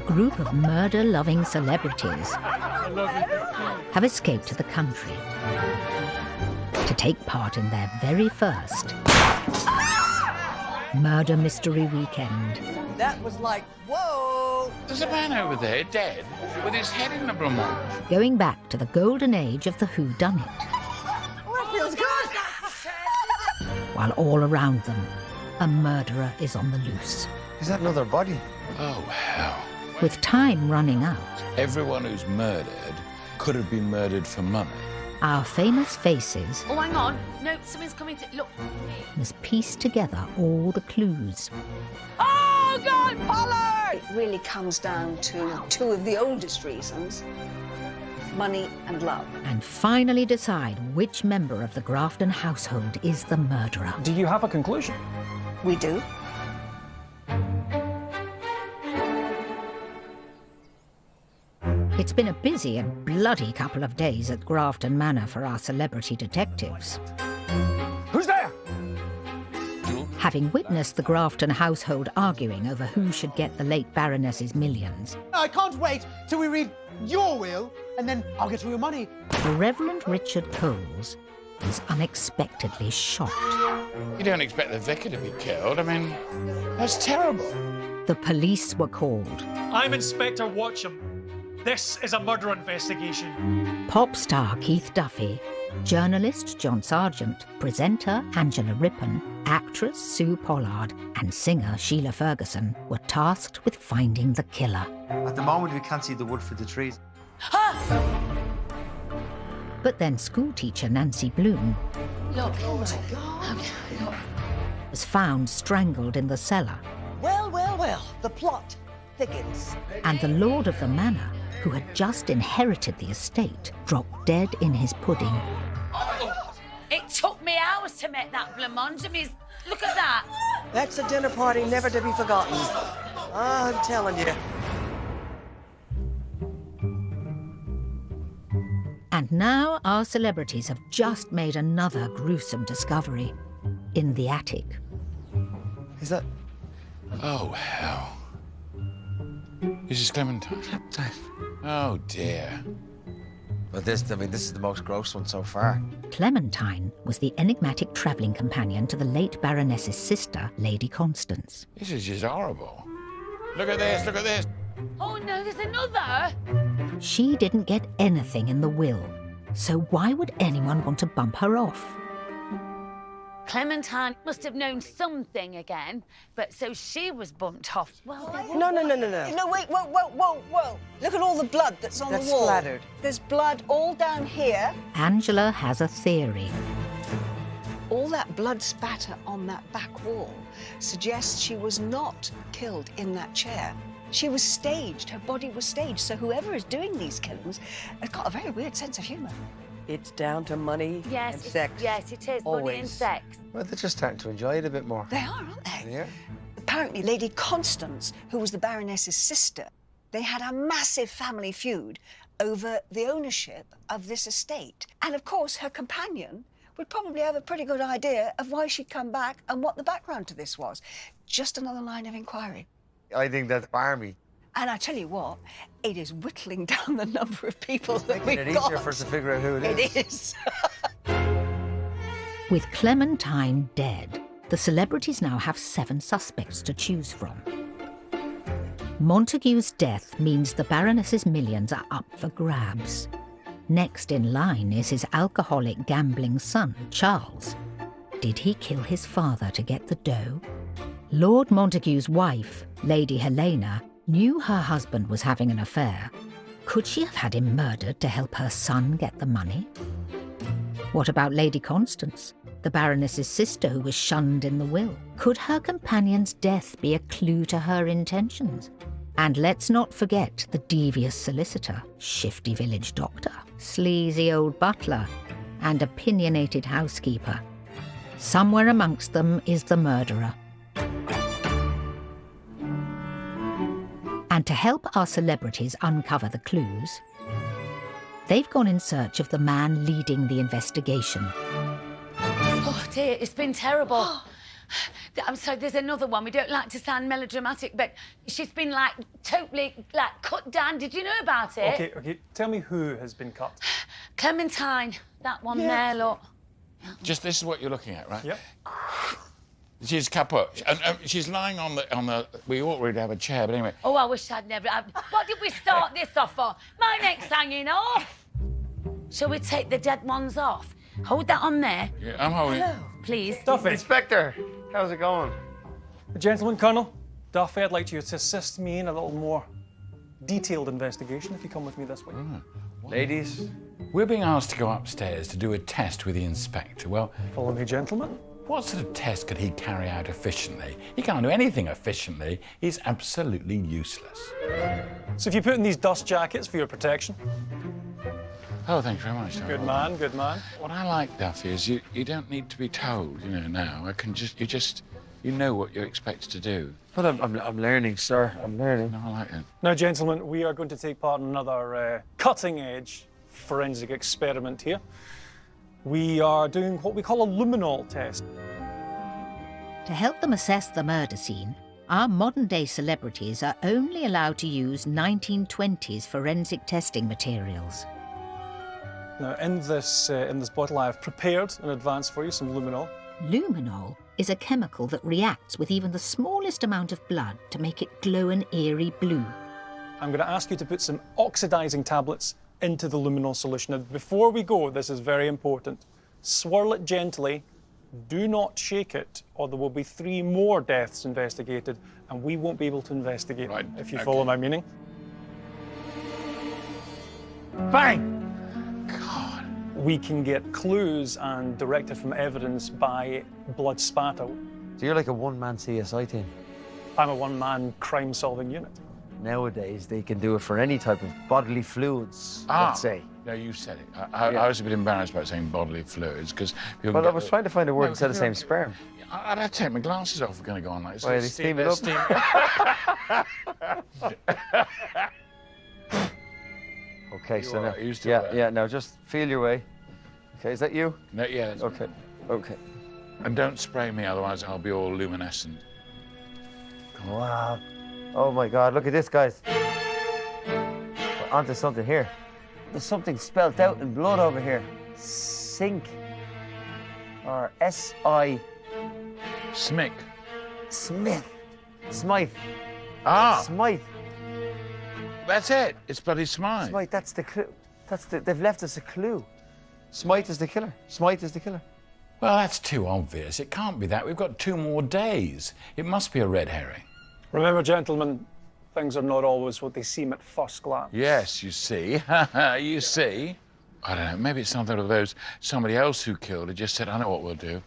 group of murder-loving celebrities have escaped to the country to take part in their very first murder mystery weekend. That was like, whoa! There's a man over there, dead, with his head in the blancmange. Going back to the golden age of the whodunit. Oh, it feels good! While all around them, a murderer is on the loose. Is that another body? Oh, hell. With time running out, Everyone who's murdered could have been murdered for money. our famous faces Oh, hang on. No, something's coming to... Look. must piece together all the clues. Oh, God! Pollard! It really comes down to two of the oldest reasons. Money and love. And finally decide which member of the Grafton household is the murderer. Do you have a conclusion? We do. It's been a busy and bloody couple of days at Grafton Manor for our celebrity detectives. Who's there? Having witnessed the Grafton household arguing over who should get the late Baroness's millions, I can't wait till we read your will, and then I'll get all your money. the Reverend Richard Coles is unexpectedly shocked. You don't expect the vicar to be killed. I mean, that's terrible. The police were called. I'm Inspector Watcham. This is a murder investigation. Pop star Keith Duffy, journalist John Sargent, presenter Angela Rippon, actress Sue Pollard, and singer Sheila Ferguson were tasked with finding the killer. At the moment, we can't see the wood for the trees. But then schoolteacher Nancy Bloom Look. Oh, my God. Okay, look. was found strangled in the cellar, Well, well, well. The plot thickens. and the lord of the manor, who had just inherited the estate, dropped dead in his pudding. It took me hours to make that blancmange. I mean, look at that. That's a dinner party never to be forgotten. I'm telling you. And now our celebrities have just made another gruesome discovery in the attic. Is that... Oh, hell. This is Clementine. Oh, dear. Well, this is the most gross one so far. Clementine was the enigmatic travelling companion to the late Baroness's sister, Lady Constance. This is just horrible. Look at this, look at this. Oh, no, there's another. She didn't get anything in the will, so why would anyone want to bump her off? Clementine must have known something again, but so she was bumped off. Well, No. No, wait, whoa. Look at all the blood that's on the wall. splattered. There's blood all down here. Angela has a theory. All that blood spatter on that back wall suggests she was not killed in that chair. She was staged, her body was staged, so whoever is doing these killings has got a very weird sense of humour. It's down to money yes, and it's- sex. Yes, it is. Money and Always. sex. Well, they're just starting to enjoy it a bit more. They are, aren't they? Yeah. Apparently, Lady Constance, who was the Baroness's sister, they had a massive family feud over the ownership of this estate. And of course, her companion would probably have a pretty good idea of why she'd come back and what the background to this was. Just another line of inquiry. I think that's Barmy. And I tell you what, it is whittling down the number of people that Making we've it got. easier for us to figure out who it is. It is. With Clementine dead, the celebrities now have 7 suspects to choose from. Montague's death means the Baroness's millions are up for grabs. Next in line is his alcoholic, gambling son, Charles. Did he kill his father to get the dough? Lord Montague's wife, Lady Helena, knew her husband was having an affair. Could she have had him murdered to help her son get the money? What about Lady Constance, the Baroness's sister who was shunned in the will? Could her companion's death be a clue to her intentions? And let's not forget the devious solicitor, shifty village doctor, sleazy old butler, and opinionated housekeeper. Somewhere amongst them is the murderer. And to help our celebrities uncover the clues, they've gone in search of the man leading the investigation. Oh, dear, it's been terrible. I'm sorry, there's another one. We don't like to sound melodramatic, but she's been, like, totally, like, cut down. Did you know about it? Okay. Tell me who has been cut. Clementine. That one there, look. Just this is what you're looking at, right? Yep. She's kaput. And she's lying on the... We ought really to have a chair, but anyway. Oh, I wish I'd never... What did we start this off for? My neck's hanging off. Shall we take the dead ones off? Hold that on there. Yeah, I'm holding... Please. Duffy. Inspector, how's it going? Gentlemen, Colonel. Duffy, I'd like you to assist me in a little more detailed investigation if you come with me this way. Ladies, We're being asked to go upstairs to do a test with the inspector. Well, Follow me, gentlemen. what sort of test could he carry out efficiently? He can't do anything efficiently. He's absolutely useless. So if you put in these dust jackets for your protection. Oh, thank you very much. Good man, good man. What I like, Duffy, is you don't need to be told, now. You know what you're expected to do. but I'm learning, sir. I'm learning. No, I like it. Now, gentlemen, we are going to take part in another cutting-edge forensic experiment here. We are doing what we call a luminol test. To help them assess the murder scene, our modern-day celebrities are only allowed to use 1920s forensic testing materials. Now, in this bottle, I have prepared in advance for you some luminol. Luminol is a chemical that reacts with even the smallest amount of blood to make it glow an eerie blue. I'm going to ask you to put some oxidizing tablets into the luminol solution. Now, before we go, this is very important. Swirl it gently. Do not shake it, or there will be 3 more deaths investigated, and we won't be able to investigate Right, them, if you okay. follow my meaning. Bang! We can get clues and directed from evidence by blood spatter. So you're like a one-man CSI team. I'm a one-man crime-solving unit. Nowadays, they can do it for any type of bodily fluids, let's say. No, you said it. I was a bit embarrassed about saying bodily fluids because people. Well, I was trying to find a word instead of saying sperm. I'd have to take my glasses off if we're going to go on like this. Why, they steam it up? Okay, so all now, right? You still there? yeah. Now just feel your way. Okay, is that you? No, yeah. That's Okay. And don't spray me, otherwise I'll be all luminescent. Wow. Oh my God! Look at this, guys. We're onto something here. There's something spelt out in blood over here. Sink. Or S-I. Smick. Smith. Smythe. Ah, Smythe. that's it. It's bloody Smythe. Smythe, that's the clue. They've left us a clue. Smythe is the killer. Smythe is the killer. Well, that's too obvious. It can't be that. We've got 2 more days. It must be a red herring. Remember, gentlemen, things are not always what they seem at first glance. Yes, you see. You see. I don't know. Maybe it's something of those. Somebody else who killed it just said, I know what we'll do.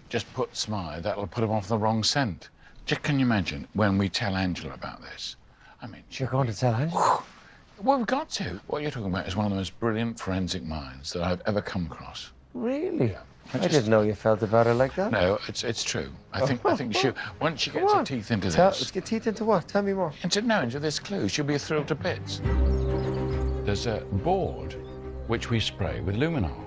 Just put Smythe. That'll put him off the wrong scent. Just can you imagine when we tell Angela about this? I mean, You're going to tell Angela? well, we've got to. What you're talking about is one of the most brilliant forensic minds that I've ever come across. Really? I didn't know you felt about it like that. No, it's true. I think she once she gets her teeth into Let's this, get teeth into what? Tell me more. into this clue, she'll be thrilled to bits. There's a board which we spray with luminol,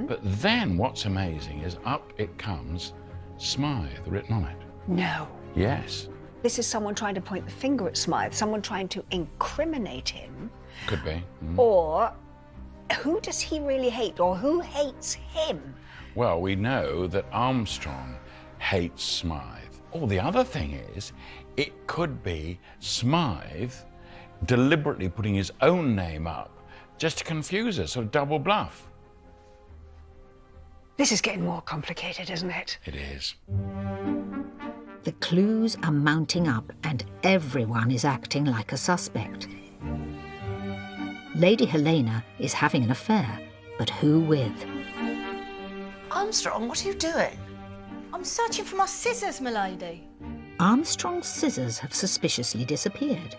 but then what's amazing is up it comes, Smythe written on it. No. Yes, This is someone trying to point the finger at Smythe, someone trying to incriminate him. could be. Or who does he really hate, or who hates him? Well, we know that Armstrong hates Smythe. Or the other thing is, it could be Smythe deliberately putting his own name up just to confuse us, sort of double bluff. This is getting more complicated, isn't it? It is. The clues are mounting up and everyone is acting like a suspect. Lady Helena is having an affair, but who with? Armstrong, what are you doing? I'm searching for my scissors, milady. Armstrong's scissors have suspiciously disappeared,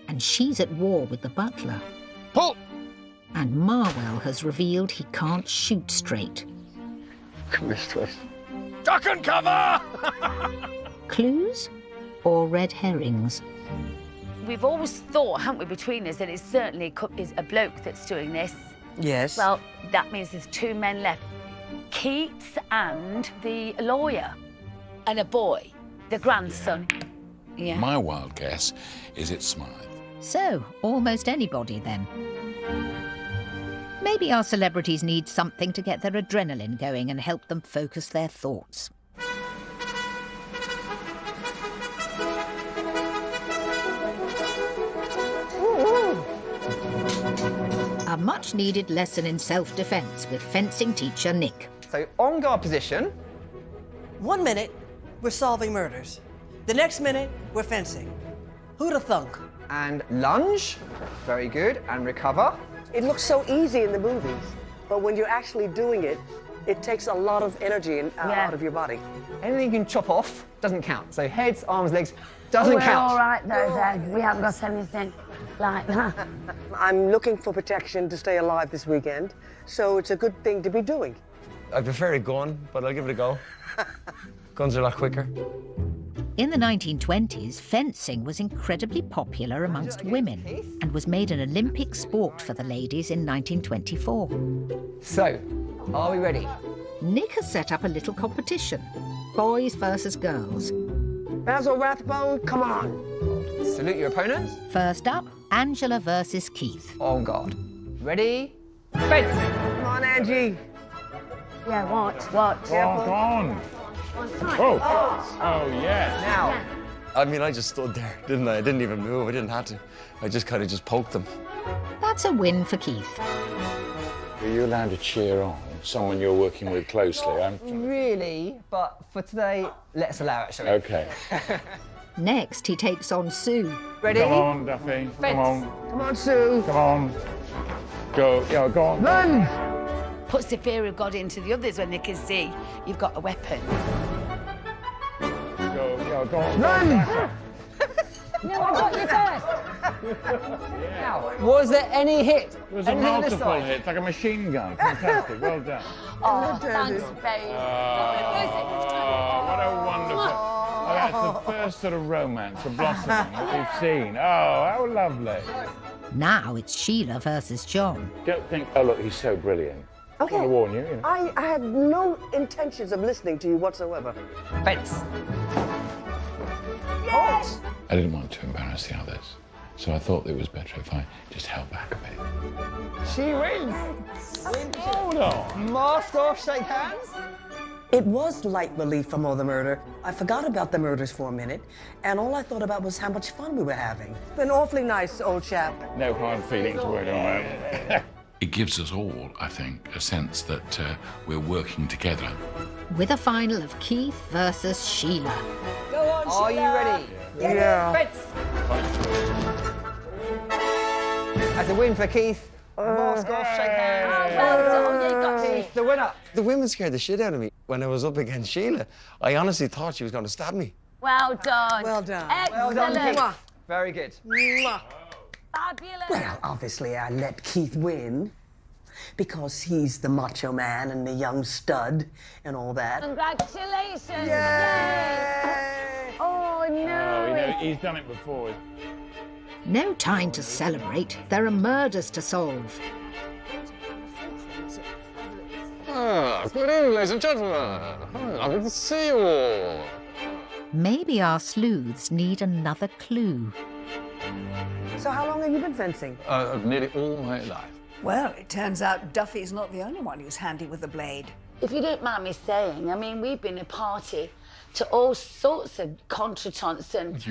and she's at war with the butler. Pull! And Marwell has revealed he can't shoot straight. Mistress. Duck and cover! Clues or red herrings? We've always thought, haven't we, between us, that it certainly is a bloke that's doing this. Yes. Well, that means there's 2 men left. Keats and the lawyer. And a boy. The grandson. Yeah. My wild guess is it's Smythe. So, almost anybody then. Maybe our celebrities need something to get their adrenaline going and help them focus their thoughts. A much-needed lesson in self-defence with fencing teacher Nick. So, on guard position. 1 minute, we're solving murders. The next minute, we're fencing. Who'd have thunk? And lunge. Very good. And recover. It looks so easy in the movies, but when you're actually doing it, it takes a lot of energy out of your body. Anything you can chop off doesn't count. So heads, arms, legs doesn't count. All right, though, Dad. We haven't got anything like that. I'm looking for protection to stay alive this weekend, so it's a good thing to be doing. I prefer a gun, but I'll give it a go. Guns are a lot quicker. In the 1920s, fencing was incredibly popular amongst women and was made an Olympic sport for the ladies in 1924. So, are we ready? Nick has set up a little competition, boys versus girls. Basil Rathbone, come on. Salute your opponents. First up, Angela versus Keith. On guard. Ready? Fence. Come on, Angie. Yeah, watch. Walk on. Oh, yes. Now. I mean, I just stood there, didn't I? I didn't even move. I didn't have to. I just kind of just poked them. That's a win for Keith. Are you allowed to cheer on someone you're working with closely? Really, but for today, let's allow it, shall we? Okay. Next, he takes on Sue. Ready? Come on, Duffy. Fence. Come on. Come on, Sue. Come on. Go. Yeah, go on. Lunge. Puts the fear of God into the others when they can see you've got a weapon. Go on. Lunge. No, I got you first. Now, was there any hit? It was a Anything on this multiple side? hit, like a machine gun. Fantastic. Well done. Oh, thanks, babe. What a wonderful. Oh, that's the first sort of romance, a blossoming that we've seen. Oh, how lovely. Now it's Sheila versus John. Don't think, oh, look, he's so brilliant. Okay. I want to warn you. I had no intentions of listening to you whatsoever. Fence. Yes. I didn't want to embarrass the others, so I thought it was better if I just held back a bit. She wins. Hold on. Mask off, shake hands. It was light relief from all the murder. I forgot about the murders for a minute, and all I thought about was how much fun we were having. Been awfully nice, old chap. No hard feelings word on that. It gives us all, I think, a sense that we're working together. With a final of Keith versus Sheila. Go on, Are you ready? Yeah. Fence. As a win for Keith. Mask off, shake hands. Well done, you got Keith, the winner. The women scared the shit out of me when I was up against Sheila. I honestly thought she was going to stab me. Well done. Well done. Excellent. Well done, Keith. Very good. Fabulous. Well, obviously I let Keith win because he's the macho man and the young stud and all that. Congratulations. Yay! Oh, no. He's done it before. No time to celebrate. There are murders to solve. Good evening, ladies and gentlemen. Lovely to see you all. Maybe our sleuths need another clue. So how long have you been fencing? Nearly all my life. Well, it turns out Duffy's not the only one who's handy with the blade. If you don't mind me saying, I mean, we've been a party to all sorts of contretemps and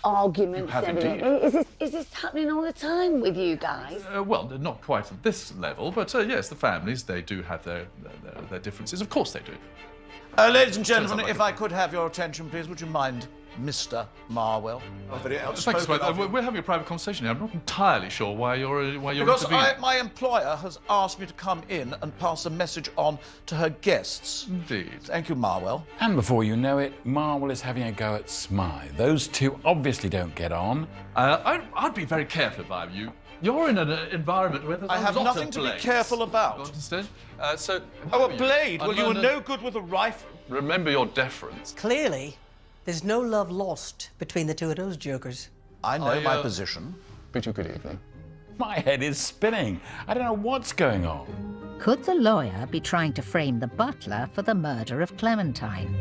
arguments. You have and indeed. everything. Is this happening all the time with you guys? Well, not quite at this level, but yes, the families, they do have their differences. Of course they do. Ladies and gentlemen, if I could have your attention, please, would you mind Mr. Marwell? Thanks, we're having a private conversation here. I'm not entirely sure why you're Because intervening. my employer has asked me to come in and pass a message on to her guests. Indeed. Thank you, Marwell. And before you know it, Marwell is having a go at Smythe. Those two obviously don't get on. I'd be very careful if I were you. You're in an environment where there's I have a lot nothing of to be blades. careful about. You understand? So. Oh, a blade? Well, you were no good with a rifle. Remember your deference. Clearly, there's no love lost between the two of those jokers. I know my position. Bid you good evening. My head is spinning. I don't know what's going on. Could the lawyer be trying to frame the butler for the murder of Clementine?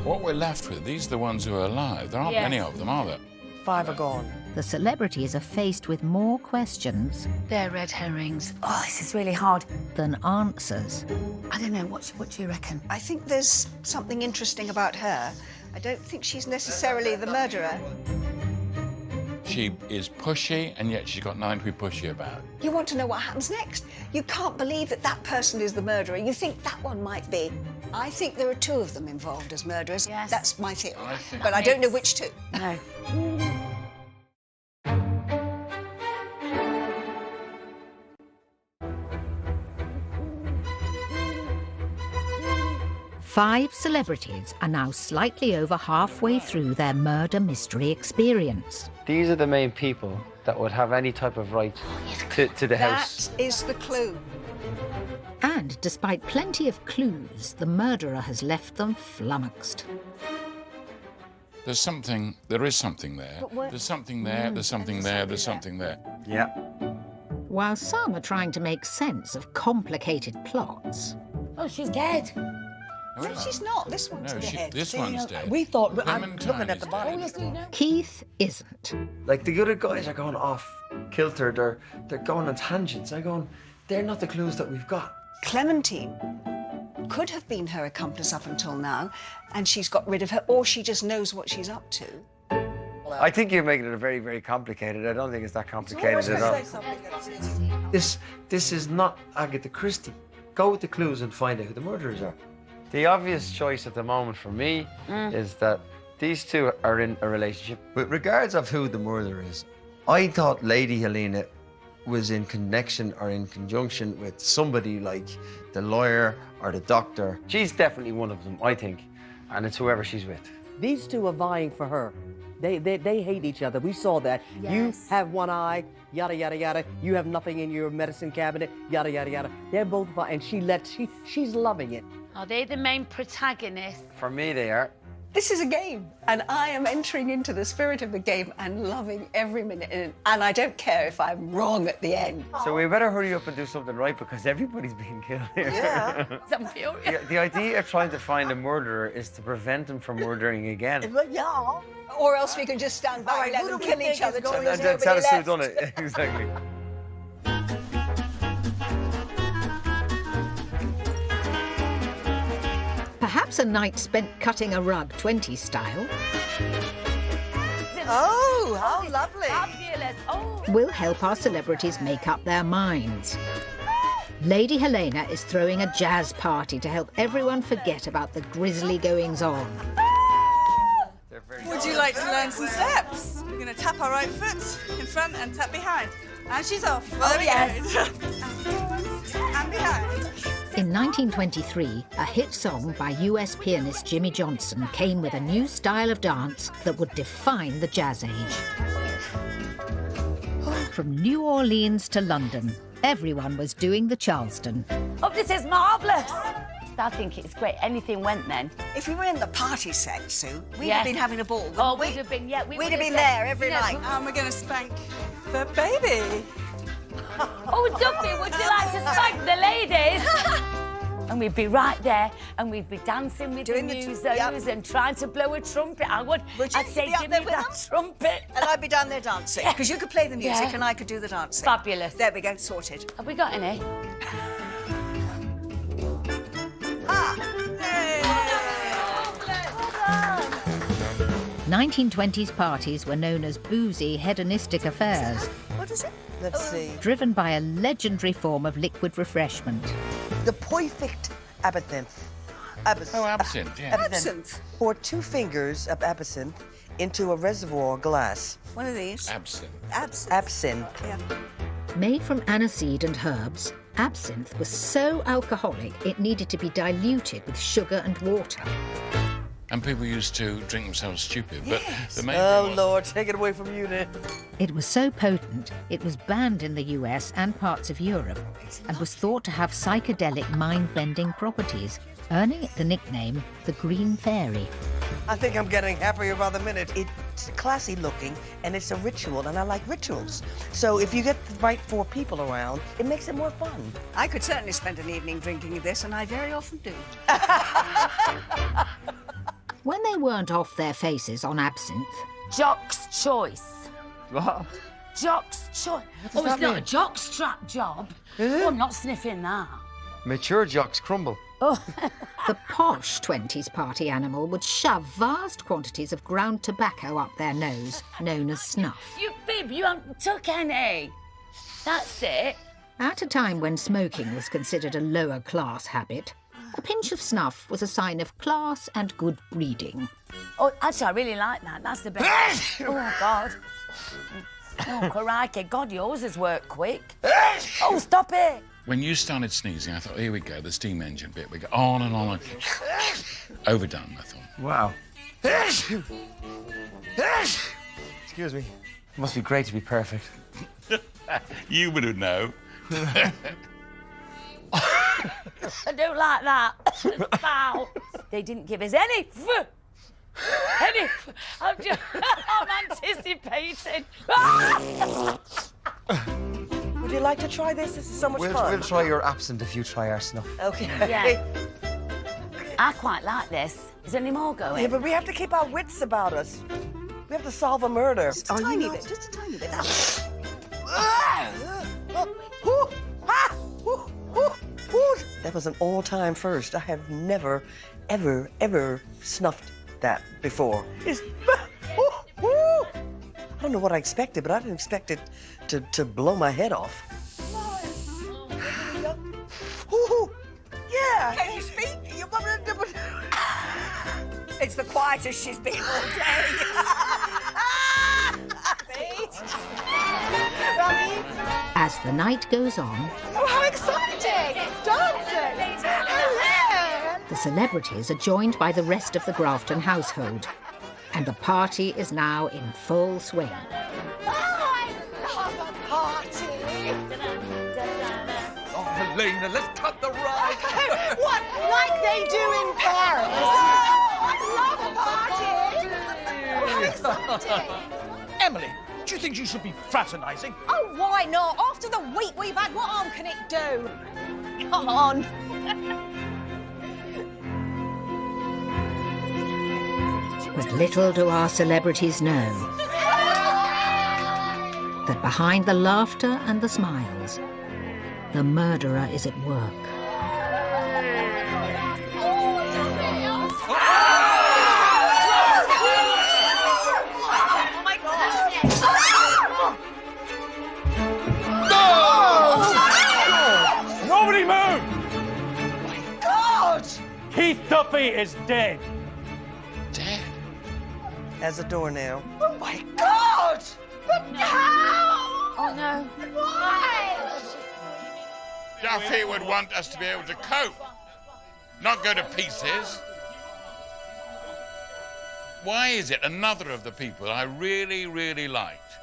What we're left with, these are the ones who are alive. There aren't Yes. many of them, are there? 5 are gone. The celebrities are faced with more questions They're red herrings. Oh, this is really hard. than answers. I don't know. What do you reckon? I think there's something interesting about her. I don't think she's necessarily the murderer. She is pushy, and yet she's got nothing to be pushy about. You want to know what happens next. You can't believe that that person is the murderer. You think that one might be. I think there are 2 of them involved as murderers. Yes. That's my theory. I think- But I don't know which 2. No. Five celebrities are now slightly over halfway through their murder mystery experience. These are the main people that would have any type of right to the house. That is the clue. And despite plenty of clues, the murderer has left them flummoxed. There is something there. There's something there, there's something there, there's something there. Yeah. While some are trying to make sense of complicated plots, Oh, she's dead. No, she's not. This one's No, dead. this one's dead. We thought, I'm Clementine looking at the is body. dead. Keith isn't. Like, the other guys are going off kilter, they're going on tangents. I'm going, they're not the clues that we've got. Clementine could have been her accomplice up until now, and she's got rid of her, or she just knows what she's up to. I think you're making it very, very complicated. I don't think it's that complicated at all. This is not Agatha Christie. Go with the clues and find out who the murderers are. The obvious choice at the moment for me is that these 2 are in a relationship. With regards of who the murderer is, I thought Lady Helena was in connection or in conjunction with somebody like the lawyer or the doctor. She's definitely one of them, I think, and it's whoever she's with. These 2 are vying for her. They hate each other. We saw that. Yes. You have one eye, yada, yada, yada. You have nothing in your medicine cabinet, yada, yada, yada. They're both vying, and she's loving it. Are they the main protagonists? For me, they are. This is a game, and I am entering into the spirit of the game and loving every minute in it. And I don't care if I'm wrong at the end. So we better hurry up and do something right because everybody's being killed here. Yeah. I'm furious. The idea of trying to find a murderer is to prevent him from murdering again. But yeah. Or else we can just stand by All and right, let who them do we kill think each other is till going there's to- That's nobody how left. done it. Exactly. Perhaps a night spent cutting a rug 20s style Oh, how lovely. Fabulous. Oh. will help our celebrities make up their minds. Lady Helena is throwing a jazz party to help everyone forget about the grisly goings-on. Would you like to learn some steps? We're going to tap our right foot in front and tap behind. And she's off. Well, there we go. And behind. In 1923, a hit song by US pianist Jimmy Johnson came with a new style of dance that would define the jazz age. From New Orleans to London, everyone was doing the Charleston. Oh, this is marvellous. I think it's great. Anything went then. If we were in the party set, Sue, we'd Yes. have been having a ball, wouldn't Oh, we? we'd have been, yeah. We'd have been there every night. And we're going to spank the baby. Oh, Duffy, would you like to spank the ladies? And we'd be right there, and we'd be dancing with Doing the the musos yep. and trying to blow a trumpet. I would. Would you I'd say, be up give there me with that them? trumpet. And I'd be down there dancing, because you could play the music Yeah. and I could do the dancing. Fabulous. There we go, sorted. Have we got any? 1920s parties were known as boozy, hedonistic affairs, What is it? Let's see. driven by a legendary form of liquid refreshment. The perfect absinthe. Oh, absinthe, yeah. Absinthe. Pour 2 fingers of absinthe into a reservoir glass. One of these. Absinthe. Absinthe. Absinthe. Yeah. Made from aniseed and herbs, absinthe was so alcoholic it needed to be diluted with sugar and water. And people used to drink themselves stupid, but the main Oh, thing was, Lord, take it away from you then. It was so potent, it was banned in the US and parts of Europe, and was thought to have psychedelic mind-bending properties, earning it the nickname the Green Fairy. I think I'm getting happier by the minute. It's classy looking, and it's a ritual, and I like rituals. So if you get the right 4 people around, it makes it more fun. I could certainly spend an evening drinking this, and I very often do. When they weren't off their faces on absinthe, Jock's choice. What? Jock's choice. Oh, that it's not mean? a jockstrap job. Is it? Oh, I'm not sniffing that. Mature jocks crumble. Oh, the posh 20s party animal would shove vast quantities of ground tobacco up their nose, known as snuff. you fib, you haven't took any. That's it. At a time when smoking was considered a lower class habit, a pinch of snuff was a sign of class and good breeding. Oh, actually, I really like that. That's the best. Oh, God. Oh, crikey. God, yours has worked quick. Oh, stop it. When you started sneezing, I thought, here we go, the steam engine bit. We go on and on. Overdone, I thought. Wow. Excuse me. It must be great to be perfect. You would know. I don't like that. It's foul. They didn't give us any. I'm anticipating. Would you like to try this? This is so much fun. We'll try your absinthe if you try our snuff. Okay. Yeah. I quite like this. Is there any more going? Yeah, but we have to keep our wits about us. We have to solve a murder. Just a tiny bit, just a tiny bit. That was an all-time first. I have never, ever, ever snuffed that before. I don't know what I expected, but I didn't expect it to blow my head off. Yeah. Can you speak? It's the quietest she's been all day. As the night goes on, Oh, how exciting! Dancing! Hello! the celebrities are joined by the rest of the Grafton household, and the party is now in full swing. I love a party! Oh, Helena, let's cut the ride. What, like they do in Paris? Oh, I love a party! How exciting! Emily, do you think you should be fraternising? Oh, why not? After the week we've had, what harm can it do? Come on. But little do our celebrities know that behind the laughter and the smiles, the murderer is at work. Oh, my God. Nobody move! God! Keith Duffy is dead. Dead? As a doornail. Oh, my God! But how? Oh, no. Why? Duffy would want us to be able to cope, not go to pieces. Why is it another of the people I really, really liked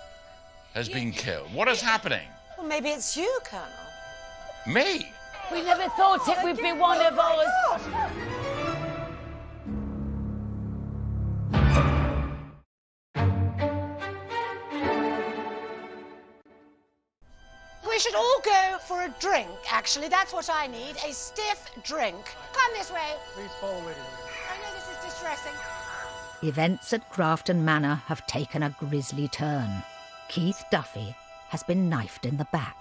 has been killed? What is happening? Well, maybe it's you, Colonel. Me? We never thought it would be one of us. We should all go for a drink, actually. That's what I need, a stiff drink. Come this way. Please follow Lady. I know this is distressing. Events at Grafton Manor have taken a grisly turn. Keith Duffy has been knifed in the back.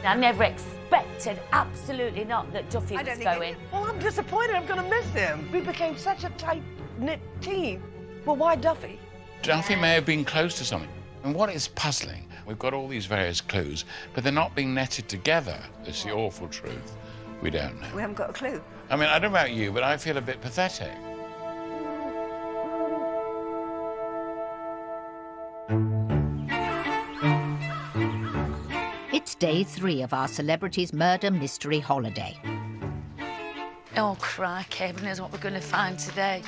I never expected, absolutely not, that Duffy was going. Well, I'm disappointed. I'm going to miss him. We became such a tight-knit team. Well, why Duffy? Duffy may have been close to something. And what is puzzling, we've got all these various clues, but they're not being netted together. It's the awful truth. We don't know. We haven't got a clue. I mean, I don't know about you, but I feel a bit pathetic. It's day 3 of our celebrities' murder mystery holiday. Oh, crikey, who knows what we're going to find today?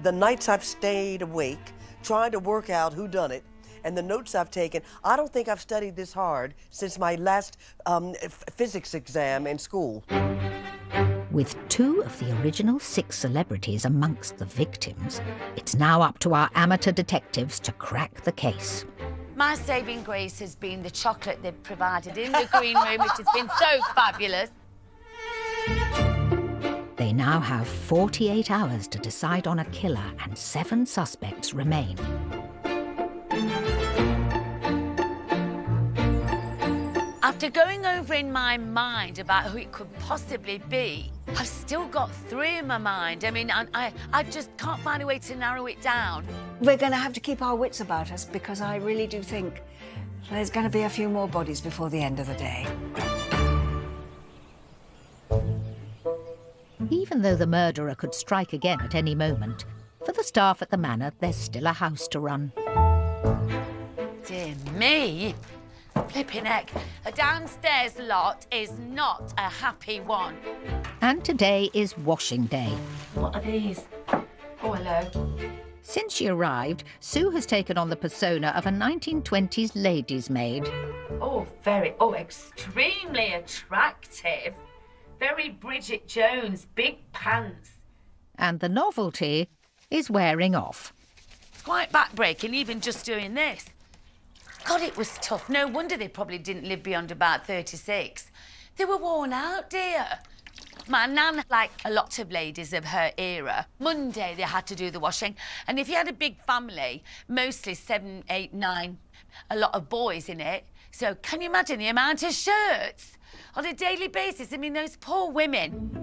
The nights I've stayed awake trying to work out who done it, and the notes I've taken, I don't think I've studied this hard since my last physics exam in school. With 2 of the original 6 celebrities amongst the victims, it's now up to our amateur detectives to crack the case. My saving grace has been the chocolate they've provided in the green room, which has been so fabulous. They now have 48 hours to decide on a killer, and 7 suspects remain. After going over in my mind about who it could possibly be, I've still got 3 in my mind. I mean, I just can't find a way to narrow it down. We're going to have to keep our wits about us because I really do think there's going to be a few more bodies before the end of the day. Even though the murderer could strike again at any moment, for the staff at the manor, there's still a house to run. Dear me. Flipping heck, a downstairs lot is not a happy one. And today is washing day. What are these? Oh, hello. Since she arrived, Sue has taken on the persona of a 1920s lady's maid. Oh, extremely attractive. Very Bridget Jones, big pants. And the novelty is wearing off. Quite backbreaking, even just doing this. God, it was tough. No wonder they probably didn't live beyond about 36. They were worn out, dear. My nan, like a lot of ladies of her era, Monday they had to do the washing. And if you had a big family, mostly 7, 8, 9, a lot of boys in it. So can you imagine the amount of shirts on a daily basis? I mean, those poor women.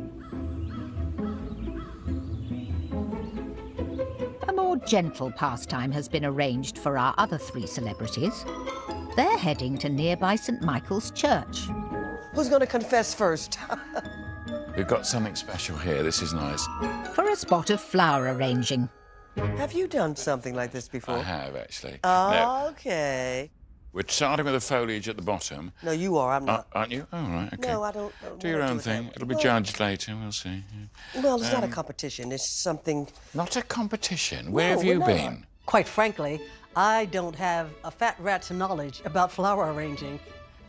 A more gentle pastime has been arranged for our other 3 celebrities. They're heading to nearby St. Michael's Church. Who's going to confess first? We've got something special here. This is nice. For a spot of flower arranging. Have you done something like this before? I have, actually. Okay. We're starting with the foliage at the bottom. No, you are. I'm not. Aren't you? Oh, right, OK. No, I don't. Do your own thing. It'll be judged later. We'll see. Well, it's not a competition. It's something... Not a competition? Where have you been? Quite frankly, I don't have a fat rat's knowledge about flower arranging.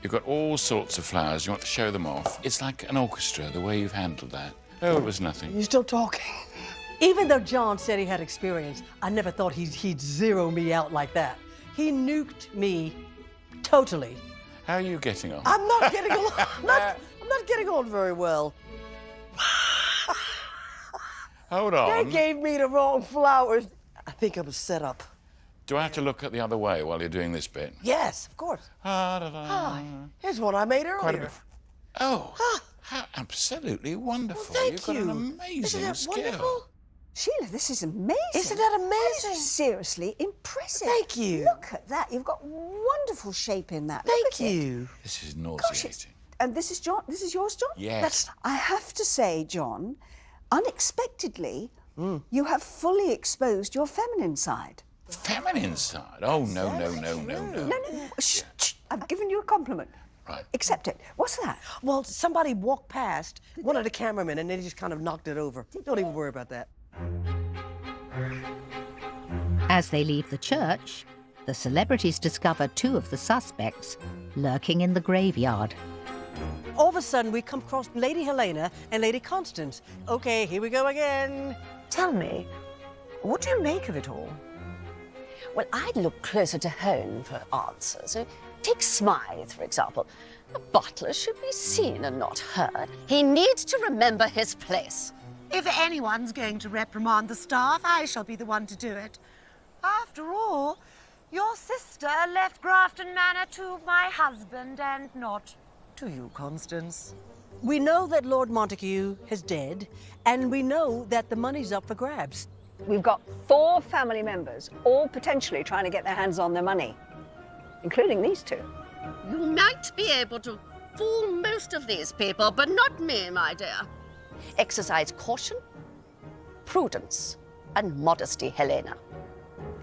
You've got all sorts of flowers. You want to show them off. It's like an orchestra, the way you've handled that. Oh, it was nothing. You're still talking. Even though John said he had experience, I never thought he'd zero me out like that. He nuked me totally. How are you getting on? I'm not getting along. I'm not getting on very well. Hold on. They gave me the wrong flowers. I think I was set up. Do I have to look at the other way while you're doing this bit? Yes, of course. Hi. Here's one I made earlier. Oh, how absolutely wonderful. Well, thank You've got an amazing Isn't that skill. wonderful? Sheila, this is amazing. Isn't that amazing? That is seriously impressive. Thank you. Look at that. You've got wonderful shape in that. Thank you. This is nauseating. And this is John. This is yours, John? Yes. I have to say, John, unexpectedly, you have fully exposed your feminine side. Feminine side? Oh, no. No. Shh. I've given you a compliment. Right. Accept it. What's that? Well, somebody walked past, one of the cameramen, and they just kind of knocked it over. Don't even worry about that. As they leave the church, the celebrities discover 2 of the suspects lurking in the graveyard. All of a sudden, we come across Lady Helena and Lady Constance. Okay, here we go again. Tell me, what do you make of it all? Well, I'd look closer to home for answers. So take Smythe, for example. A butler should be seen and not heard. He needs to remember his place. If anyone's going to reprimand the staff, I shall be the one to do it. After all, your sister left Grafton Manor to my husband and not to you, Constance. We know that Lord Montague is dead, and we know that the money's up for grabs. We've got 4 family members, all potentially trying to get their hands on their money, including these 2. You might be able to fool most of these people, but not me, my dear. Exercise caution, prudence, and modesty, Helena.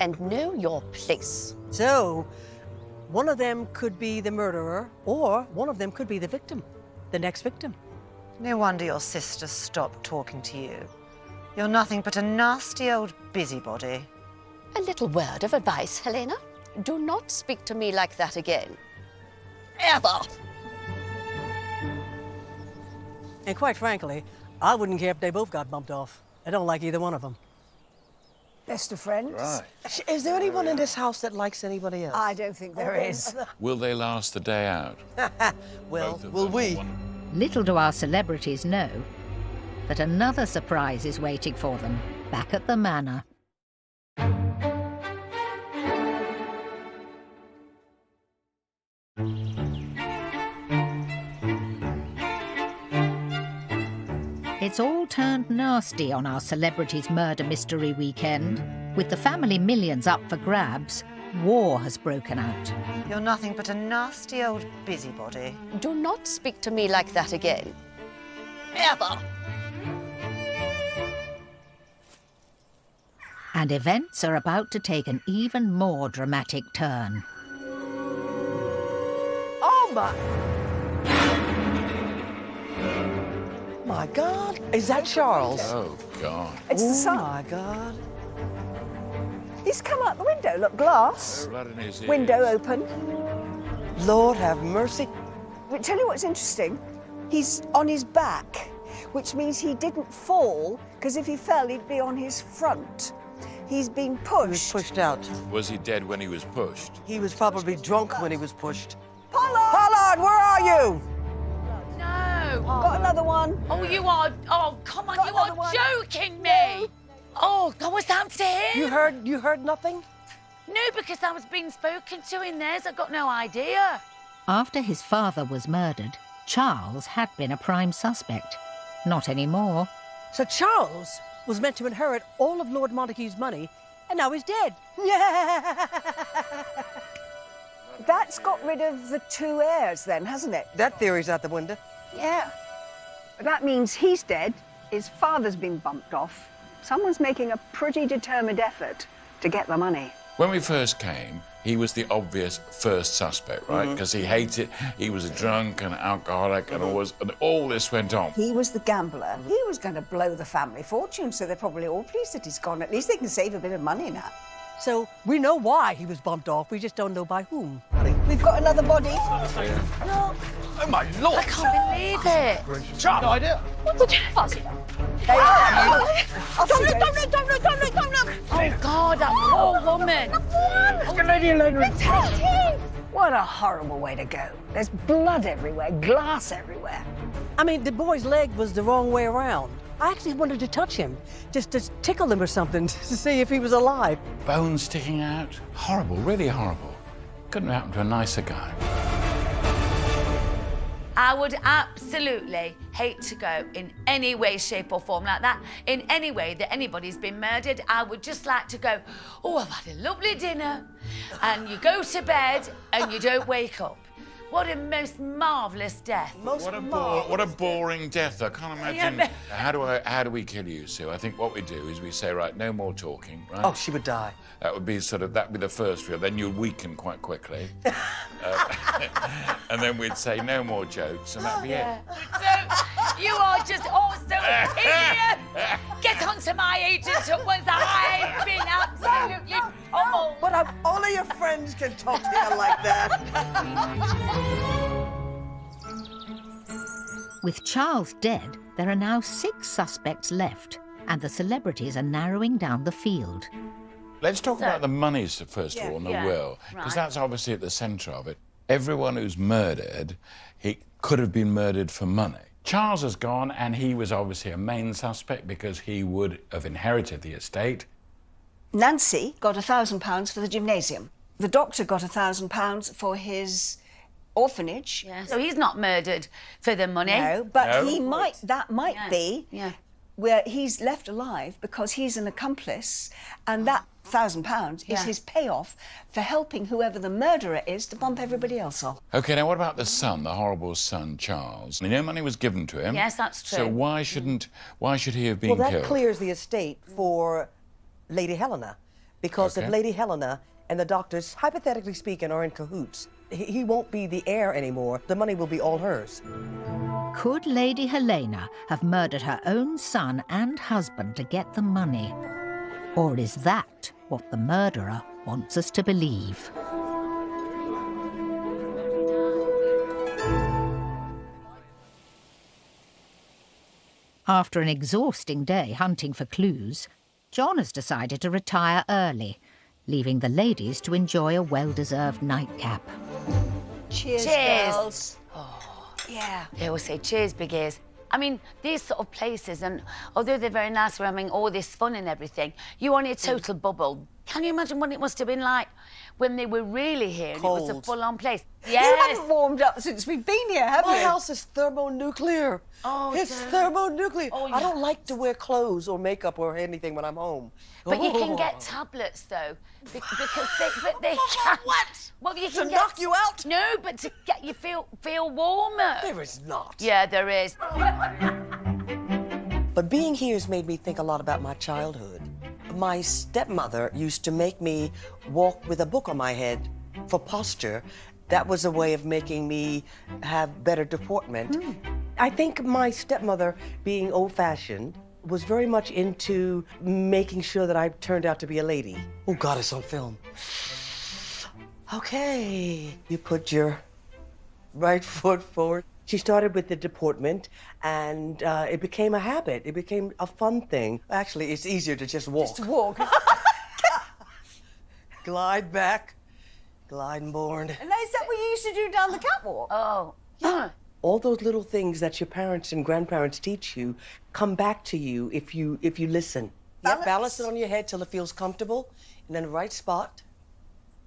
And know your place. So, one of them could be the murderer, or one of them could be the victim, the next victim. No wonder your sister stopped talking to you. You're nothing but a nasty old busybody. A little word of advice, Helena. Do not speak to me like that again. Ever! And quite frankly, I wouldn't care if they both got bumped off. I don't like either one of them. Best of friends. Right. Is there anyone in this house that likes anybody else? I don't think there is. Will they last the day out? Well, will we? Little do our celebrities know, that another surprise is waiting for them back at the manor. It's all turned nasty on our Celebrities Murder Mystery Weekend. With the family millions up for grabs, war has broken out. You're nothing but a nasty old busybody. Do not speak to me like that again. Ever. And events are about to take an even more dramatic turn. Oh, my God. Is that Charles? Oh, God. It's the son. Oh, my God. He's come out the window. Look, glass. Blood in his ears. Window open. Lord have mercy. But tell you what's interesting. He's on his back, which means he didn't fall, because if he fell, he'd be on his front. He's been pushed. He was pushed out. Was he dead when he was pushed? He was probably drunk when he was pushed. Pollard! Pollard, where are you? No. Got another one. Oh, you are. Oh, come on, Got you are another one. joking me. Oh, God, what's happened to him? You heard nothing? No, because I was being spoken to in theirs. I've got no idea. After his father was murdered, Charles had been a prime suspect. Not anymore. So Charles was meant to inherit all of Lord Montague's money, and now he's dead. That's got rid of the two heirs then, hasn't it? That theory's out the window. Yeah. That means he's dead, his father's been bumped off. Someone's making a pretty determined effort to get the money. When we first came, he was the obvious first suspect, right? Because he hated, he was a drunk and alcoholic and all this went on. He was the gambler. He was going to blow the family fortune, so they're probably all pleased that he's gone. At least they can save a bit of money now. So we know why he was bumped off, we just don't know by whom. We've got another body. No. Oh, my Lord. I can't believe it. Charles. No idea. What the fuss? Don't look. Oh, God, that poor woman. What a horrible way to go. There's blood everywhere, glass everywhere. I mean, the boy's leg was the wrong way around. I actually wanted to touch him, just to tickle him or something, to see if he was alive. Bones sticking out. Horrible, really horrible. Couldn't have happened to a nicer guy. I would absolutely hate to go in any way, shape or form like that. In any way that anybody's been murdered, I would just like to go, oh, I've had a lovely dinner. And you go to bed and you don't wake up. What a most marvellous death. What a boring death. I can't imagine. Yeah, How do we kill you, Sue? I think what we do is we say, right, no more talking, right? Oh, she would die. That would be that'd be the first rule. Then you'd weaken quite quickly. And then we'd say no more jokes, and that'd be it. So, you are just also an idiot. Get onto my agent at once. I've been absolutely pummeled. But only your friends can talk to you like that. With Charles dead, there are now 6 suspects left, and the celebrities are narrowing down the field. Let's talk about the monies first of all, and the will, because right. that's obviously at the centre of it. Everyone who's murdered, he could have been murdered for money. Charles has gone, and he was obviously a main suspect because he would have inherited the estate. Nancy got £1,000 for the gymnasium. The doctor got £1,000 for his orphanage. Yeah, so he's not murdered for the money. No, but No. that might be where he's left alive because he's an accomplice, and that £1,000 is his payoff for helping whoever the murderer is to bump everybody else off. OK, now what about the son, the horrible son, Charles? No money was given to him. Yes, that's true. So why should he have been Well, that killed? clears the estate for Lady Helena, because if Lady Helena and the doctors, hypothetically speaking, are in cahoots, he won't be the heir anymore. The money will be all hers. Could Lady Helena have murdered her own son and husband to get the money? Or is that what the murderer wants us to believe? After an exhausting day hunting for clues, John has decided to retire early, leaving the ladies to enjoy a well-deserved nightcap. Cheers, Cheers. girls. Oh, yeah. They always say cheers, big ears. I mean, these sort of places, and although they're very nice, we're having all this fun and everything, you're on a total bubble. Can you imagine what it must have been like when they were really here and it was a full-on place? Yes. You haven't warmed up since we've been here, have you? My house is thermonuclear. Oh, it's thermonuclear. Oh, yeah. I don't like to wear clothes or makeup or anything when I'm home. But you can get tablets, though, because they can. What? Well, you To can knock you out? No, but to get you feel warmer. There is not. Yeah, there is. But being here has made me think a lot about my childhood. My stepmother used to make me walk with a book on my head for posture. That was a way of making me have better deportment. I think my stepmother, being old-fashioned, was very much into making sure that I turned out to be a lady. Oh, God, it's on film. Okay, you put your right foot forward. She started with the deportment, and it became a habit. It became a fun thing. Actually, it's easier to just walk. Just walk. Glide back, glide board. And is that what you used to do down the catwalk? Oh. Yeah. All those little things that your parents and grandparents teach you come back to you if you listen. Balance. Yeah, balance it on your head till it feels comfortable, and then the right spot.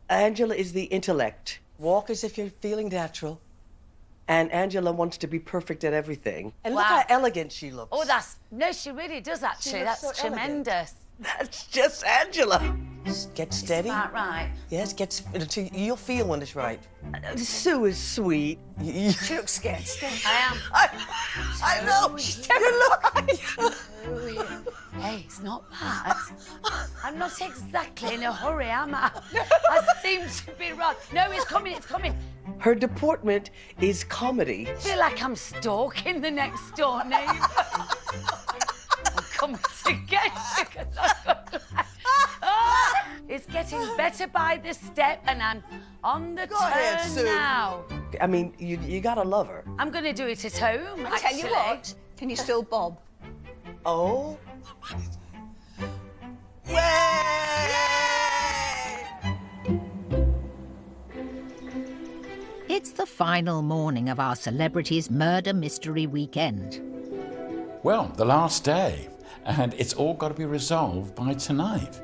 Angela is the intellect. Walk as if you're feeling natural. And Angela wants to be perfect at everything. And look how elegant she looks. Oh, no, she really does, actually. looks That's so elegant. tremendous. That's just Angela. Just get steady. Is that right? Yes, you'll feel when it's right. Sue is sweet. She looks scared. I am. I know. You look. Hey, it's not bad. I'm not exactly in a hurry, am I? I seem to be right. No, it's coming, it's coming. Her deportment is comedy. I feel like I'm stalking the next door neighbour. I'm coming to get you 'cause I'm gonna lie. Oh, it's getting better by the step, and I'm on the Go ahead, turn Sue. now. I mean, you gotta love her. I'm going to do it at home, I tell you what, can you still bob? Oh. It's the final morning of our Celebrities Murder Mystery Weekend. Well, the last day, and it's all got to be resolved by tonight.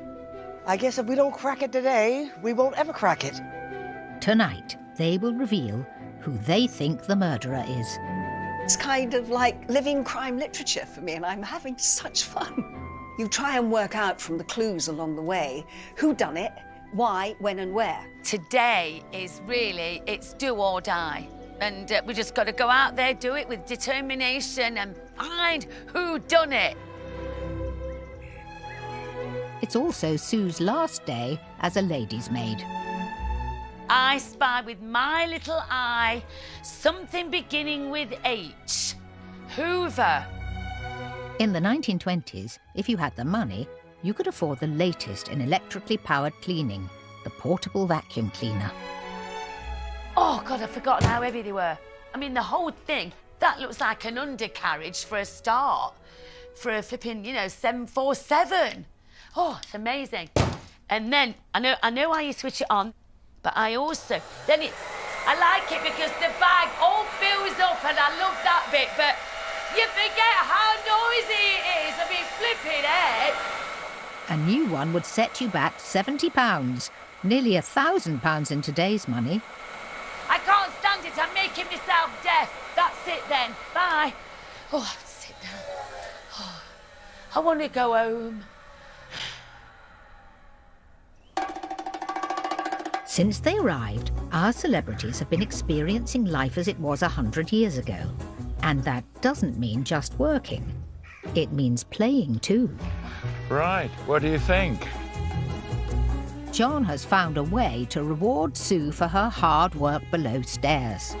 I guess if we don't crack it today, we won't ever crack it. Tonight, they will reveal who they think the murderer is. It's kind of like living crime literature for me, and I'm having such fun. You try and work out from the clues along the way who done it, why, when and where. Today is really, it's do or die. And we just got to go out there, do it with determination and find who done it. It's also Sue's last day as a lady's maid. I spy with my little eye something beginning with H. Hoover. In the 1920s, if you had the money, you could afford the latest in electrically powered cleaning, the portable vacuum cleaner. Oh, God, I've forgotten how heavy they were. I mean, the whole thing, that looks like an undercarriage for a start. For a flipping, 747. Oh, it's amazing. And then, I know how you switch it on, but I also, I like it because the bag all fills up and I love that bit, but you forget how noisy it is. I mean, flipping heck. A new one would set you back £70, nearly £1,000 in today's money. I can't stand it. I'm making myself deaf. That's it then. Bye. Oh, I have to sit down. Oh, I want to go home. Since they arrived, our celebrities have been experiencing life as it was 100 years ago. And that doesn't mean just working. It means playing too. Right, what do you think? John has found a way to reward Sue for her hard work below stairs.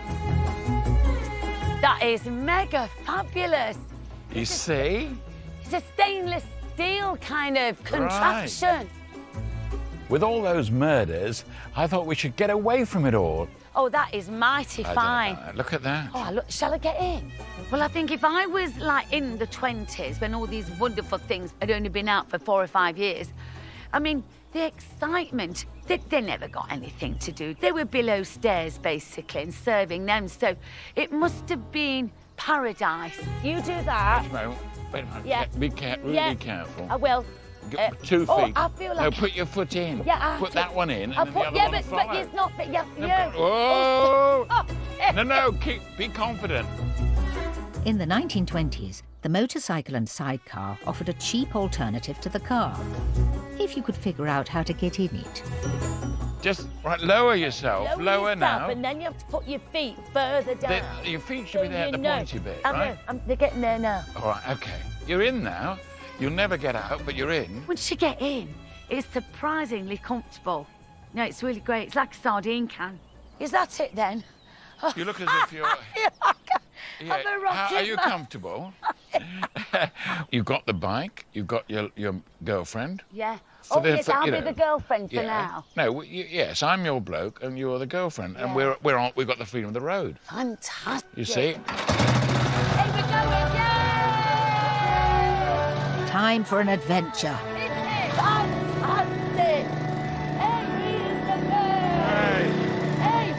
That is mega fabulous. You see? It's a stainless steel kind of contraption. With all those murders, I thought we should get away from it all. Oh, that is mighty fine. Look at that. Oh, look, shall I get in? Well, I think if I was like in the 20s when all these wonderful things had only been out for 4 or 5 years, I mean, the excitement, they never got anything to do. They were below stairs, basically, and serving them. So it must have been paradise. You do that. Wait a moment. Wait a moment. Yeah. Be careful. Yeah. Really careful. I will. 2 feet. Oh, I feel like... No, put your foot in. Yeah, I Put that one in, and I'll then put, the other yeah, one but follow. it's not... But yes, No, you. Whoa! Oh, No, be confident. In the 1920s, the motorcycle and sidecar offered a cheap alternative to the car, if you could figure out how to get in it. Just lower yourself. Lower yourself, now. and then you have to put your feet further down. Your feet should be there at the pointy bit, I right? know. They're getting there now. All right, okay. You're in now. You'll never get out, but you're in. Once you get in, it's surprisingly comfortable. No, it's really great. It's like a sardine can. Is that it then? You look as if you're... I'm a rocket are you man. comfortable? You've got the bike. You've got your girlfriend. Yeah. So Yes, you I'll know, be the girlfriend for yeah. now. No, yes, I'm your bloke and you're the girlfriend, and we've got the freedom of the road. Fantastic. You see? Hey, we're going, yay! Time for an adventure. Fantastic! Hey, here's the bird! Hey,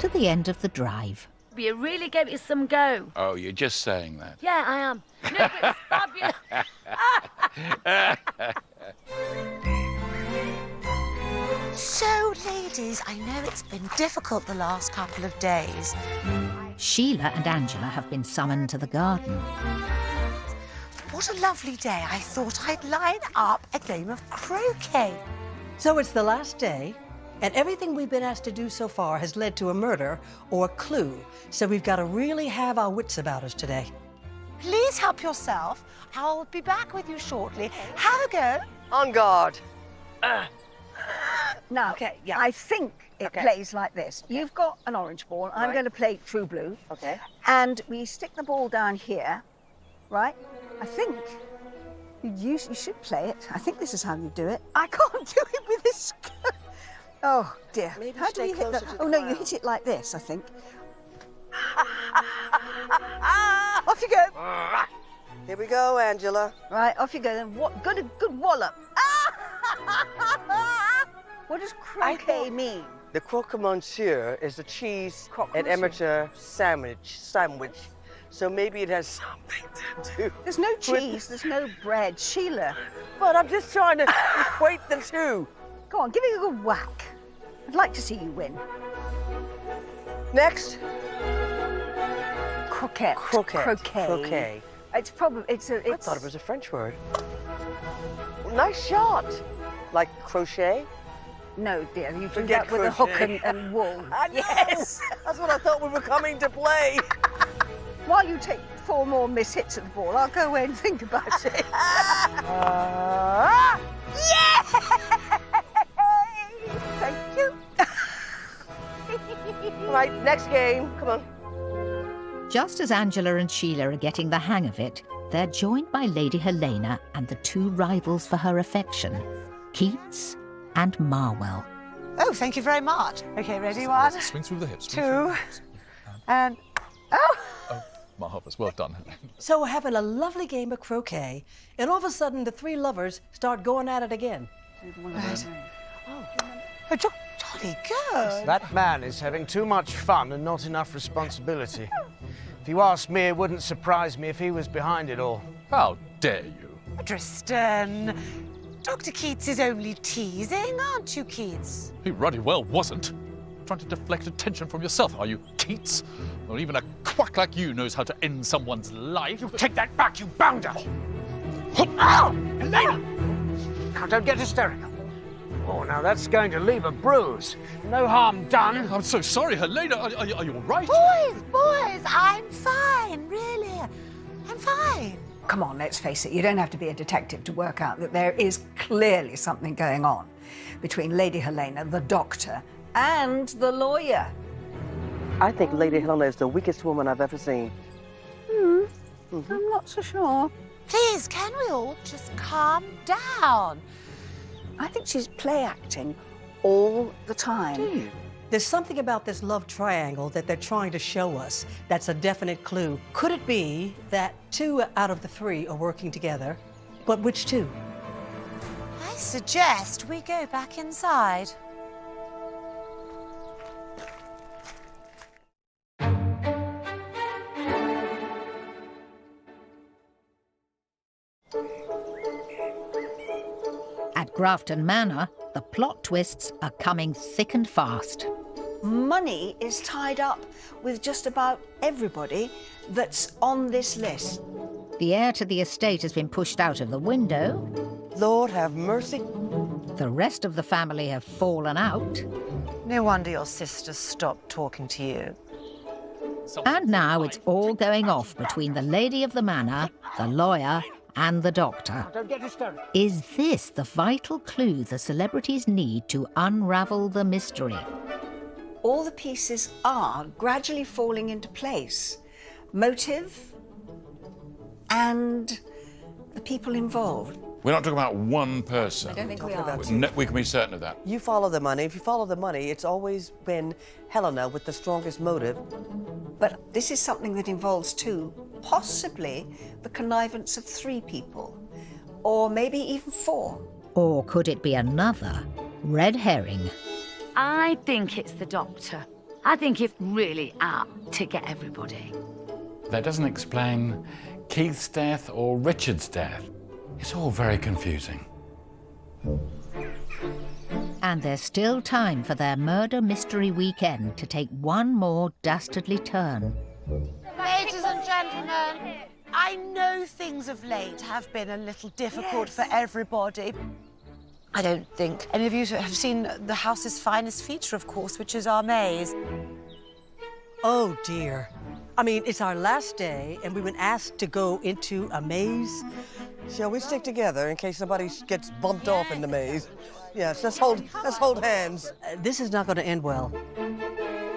To the end of the drive. You really gave it some go. Oh, you're just saying that. Yeah, I am. No, but it's fabulous. So, ladies, I know it's been difficult the last couple of days. Sheila and Angela have been summoned to the garden. What a lovely day. I thought I'd line up a game of croquet. So it's the last day, and everything we've been asked to do so far has led to a murder or a clue. So we've got to really have our wits about us today. Please help yourself. I'll be back with you shortly. Have a go. On guard. Now, I think it plays like this. You've got an orange ball. I'm going to play true blue. Okay. And we stick the ball down here, right? I think you should play it. I think this is how you do it. I can't do it with this. Oh, dear. Maybe how do stay you hit that? closer to the Oh, no, you ground. hit it like this, I think. Off you go. Here we go, Angela. Right, off you go then. Good wallop. What does croquet mean? The croque monsieur is a cheese and amateur sandwich. So maybe it has something to do. There's no cheese, there's no bread. Sheila. But I'm just trying to equate the two. Go on, give it a good whack. I'd like to see you win. Next. Croquet. Croquet. It's probably I thought it was a French word. Nice shot. Like crochet? No, dear, you do Forget that with a hook crochet. and wool. I know. Yes. That's what I thought we were coming to play. While you take 4 more miss hits at the ball, I'll go away and think about it. Yeah! Thank you. All right, next game. Come on. Just as Angela and Sheila are getting the hang of it, they're joined by Lady Helena and the 2 rivals for her affection, Keats and Marwell. Oh, thank you very much. Okay, ready? 1, Swing through the hips. 2, and... Oh! Marvellous, well done. So we're having a lovely game of croquet, and all of a sudden the 3 lovers start going at it again. Right. Oh, jolly good. That man is having too much fun and not enough responsibility. If you ask me, it wouldn't surprise me if he was behind it all. How dare you? Tristan, Dr. Keats is only teasing, aren't you, Keats? He ruddy well wasn't. Trying to deflect attention from yourself, are you, Keats? Or even a quack like you knows how to end someone's life. You take that back, you bounder! Ow! Helena! Now, don't get hysterical. Oh, now that's going to leave a bruise. No harm done. I'm so sorry, Helena. Are you all right? Boys, I'm fine, really. I'm fine. Come on, let's face it, you don't have to be a detective to work out that there is clearly something going on between Lady Helena, the doctor, and the lawyer. I think Lady Helena is the weakest woman I've ever seen. I'm not so sure. Please, can we all just calm down? I think she's play acting all the time. Do you? There's something about this love triangle that they're trying to show us that's a definite clue. Could it be that 2 out of the 3 are working together? But which 2? I suggest we go back inside. At Grafton Manor, the plot twists are coming thick and fast. Money is tied up with just about everybody that's on this list. The heir to the estate has been pushed out of the window. Lord have mercy. The rest of the family have fallen out. No wonder your sister stopped talking to you. And now it's all going off between the lady of the manor, the lawyer, and the doctor. Don't get hysterical. Is this the vital clue the celebrities need to unravel the mystery? All the pieces are gradually falling into place. Motive and the people involved. We're not talking about one person. I don't think we are. We can be certain of that. You follow the money. If you follow the money, it's always been Helena with the strongest motive. But this is something that involves two, possibly the connivance of 3 people, or maybe even 4. Or could it be another red herring? I think it's the doctor. I think he's really out to get everybody. That doesn't explain Keith's death or Richard's death. It's all very confusing. And there's still time for their murder mystery weekend to take one more dastardly turn. Ladies and gentlemen, I know things of late have been a little difficult for everybody. I don't think any of you have seen the house's finest feature, of course, which is our maze. Oh, dear. I mean, it's our last day, and we've been asked to go into a maze. Shall we stick together in case somebody gets bumped off in the maze? Yes, let's hold hands. This is not going to end well.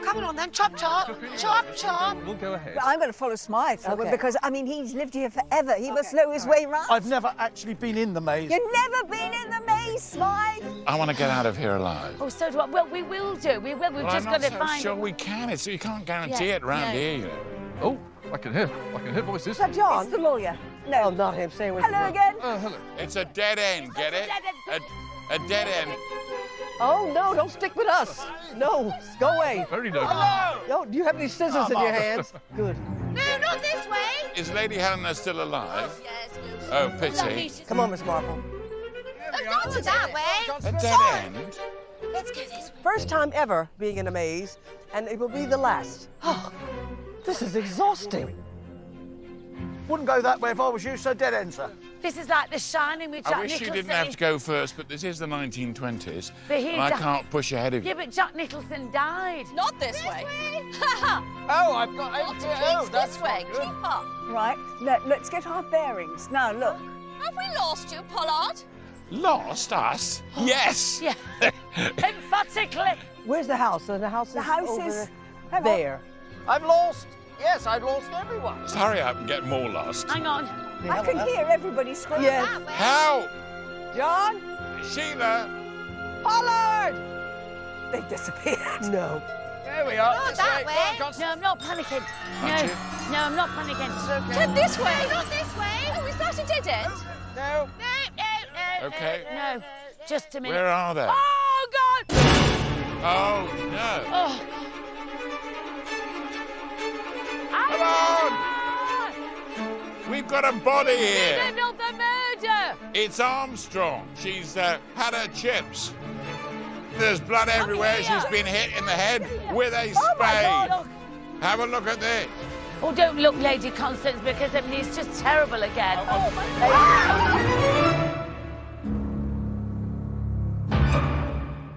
Come on then, chop chop, chop chop. We'll go ahead. I'm going to follow Smythe, Okay. because, I mean, he's lived here forever. He must know his way round. I've never actually been in the maze. You've never been in the maze, Smythe. I want to get out of here alive. Oh, so do I. Well, we will do. We will. We've Well, just I'm got not to so find. sure we can. You can't guarantee Yeah, it round no. here, you know. Oh, I can hear voices. Is that John? It's the lawyer. No, not him. Say it with Hello again. Hello. It's a dead end, get it? A dead end. Oh, no, don't stick with us. No, go away. Very noble. No, do you have any scissors in your hands? Good. No, not this way. Is Lady Helena still alive? Oh, pity. Come on, Miss Marple. Not to that way. A dead end? Let's go this way. First time ever being in a maze, and it will be the last. Oh, this is exhausting. Wouldn't go that way if I was you, so dead end, sir. This is like The Shining with Jack I wish you Nicholson. didn't have to go first, but this is the 1920s, But he and I di- can't push ahead of Yeah, you. but Jack Nicholson died. Not this way. Oh, I've got... Oh, that's this way. not good. Keep up. Right, let's get our bearings. Now, look. Have we lost you, Pollard? Lost us? Yes! Yeah. Emphatically. Where's the house? So the house is The house over is... Hang on. there. I'm lost. Yes, I've lost everyone. Let's hurry up and get more lost. Hang on. I can hear everybody screaming. Yes. Help! John? Sheila! Pollard! They disappeared. No. There we are. Not This that way. way. Come on, No, I'm not panicking. Aren't you? No, I'm not panicking. Turn this way. Not this way. Oh, is that a dead end? No. No. Okay. No, just a minute. Where are they? Oh, God! Oh, no. Oh. Come on! We've got a body here. Middle of the murder! It's Armstrong. She's had her chips. There's blood everywhere. here. She's been hit in the head with a Oh, my spade. God. Have a look at this. Oh, don't look, Lady Constance, because I mean, it's just terrible again.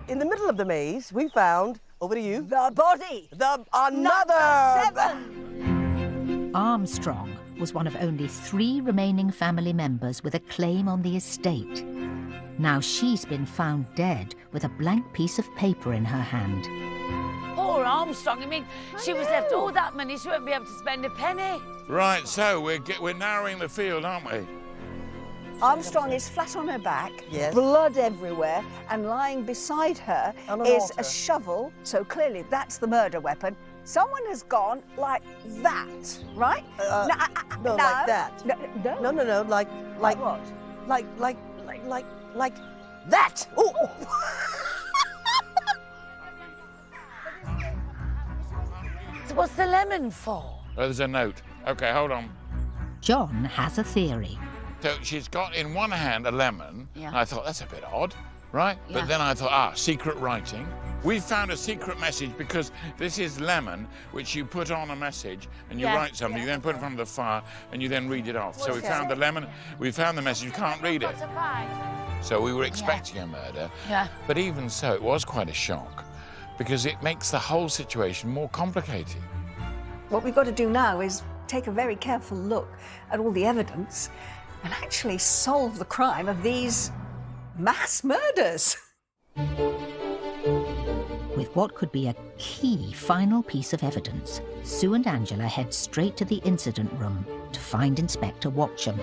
In the middle of the maze, we found, over to you, The body. another. 7. Armstrong was one of only 3 remaining family members with a claim on the estate. Now she's been found dead with a blank piece of paper in her hand. Poor Armstrong. I mean, she was left all that money. She won't be able to spend a penny. Right, so we're narrowing the field, aren't we? Armstrong is flat on her back, Yes. blood everywhere, and lying beside her On an is altar. a shovel. So clearly that's the murder weapon. Someone has gone like that, right? No, like that. No. No, like what? like that. Ooh. So what's the lemon for? Oh, there's a note. Okay, hold on. John has a theory. So she's got in one hand a lemon. Yeah. And I thought, that's a bit odd, right? Yeah. But then I thought, secret writing. We found a secret message because this is lemon, which you put on a message and you Yeah. write something, you then put it in front of the fire and you then read it off. So we found the lemon, we found the message, you can't read it. So we were expecting a murder. Yeah. But even so, it was quite a shock because it makes the whole situation more complicated. What we've got to do now is take a very careful look at all the evidence and actually solve the crime of these mass murders. With what could be a key final piece of evidence, Sue and Angela head straight to the incident room to find Inspector Watcham.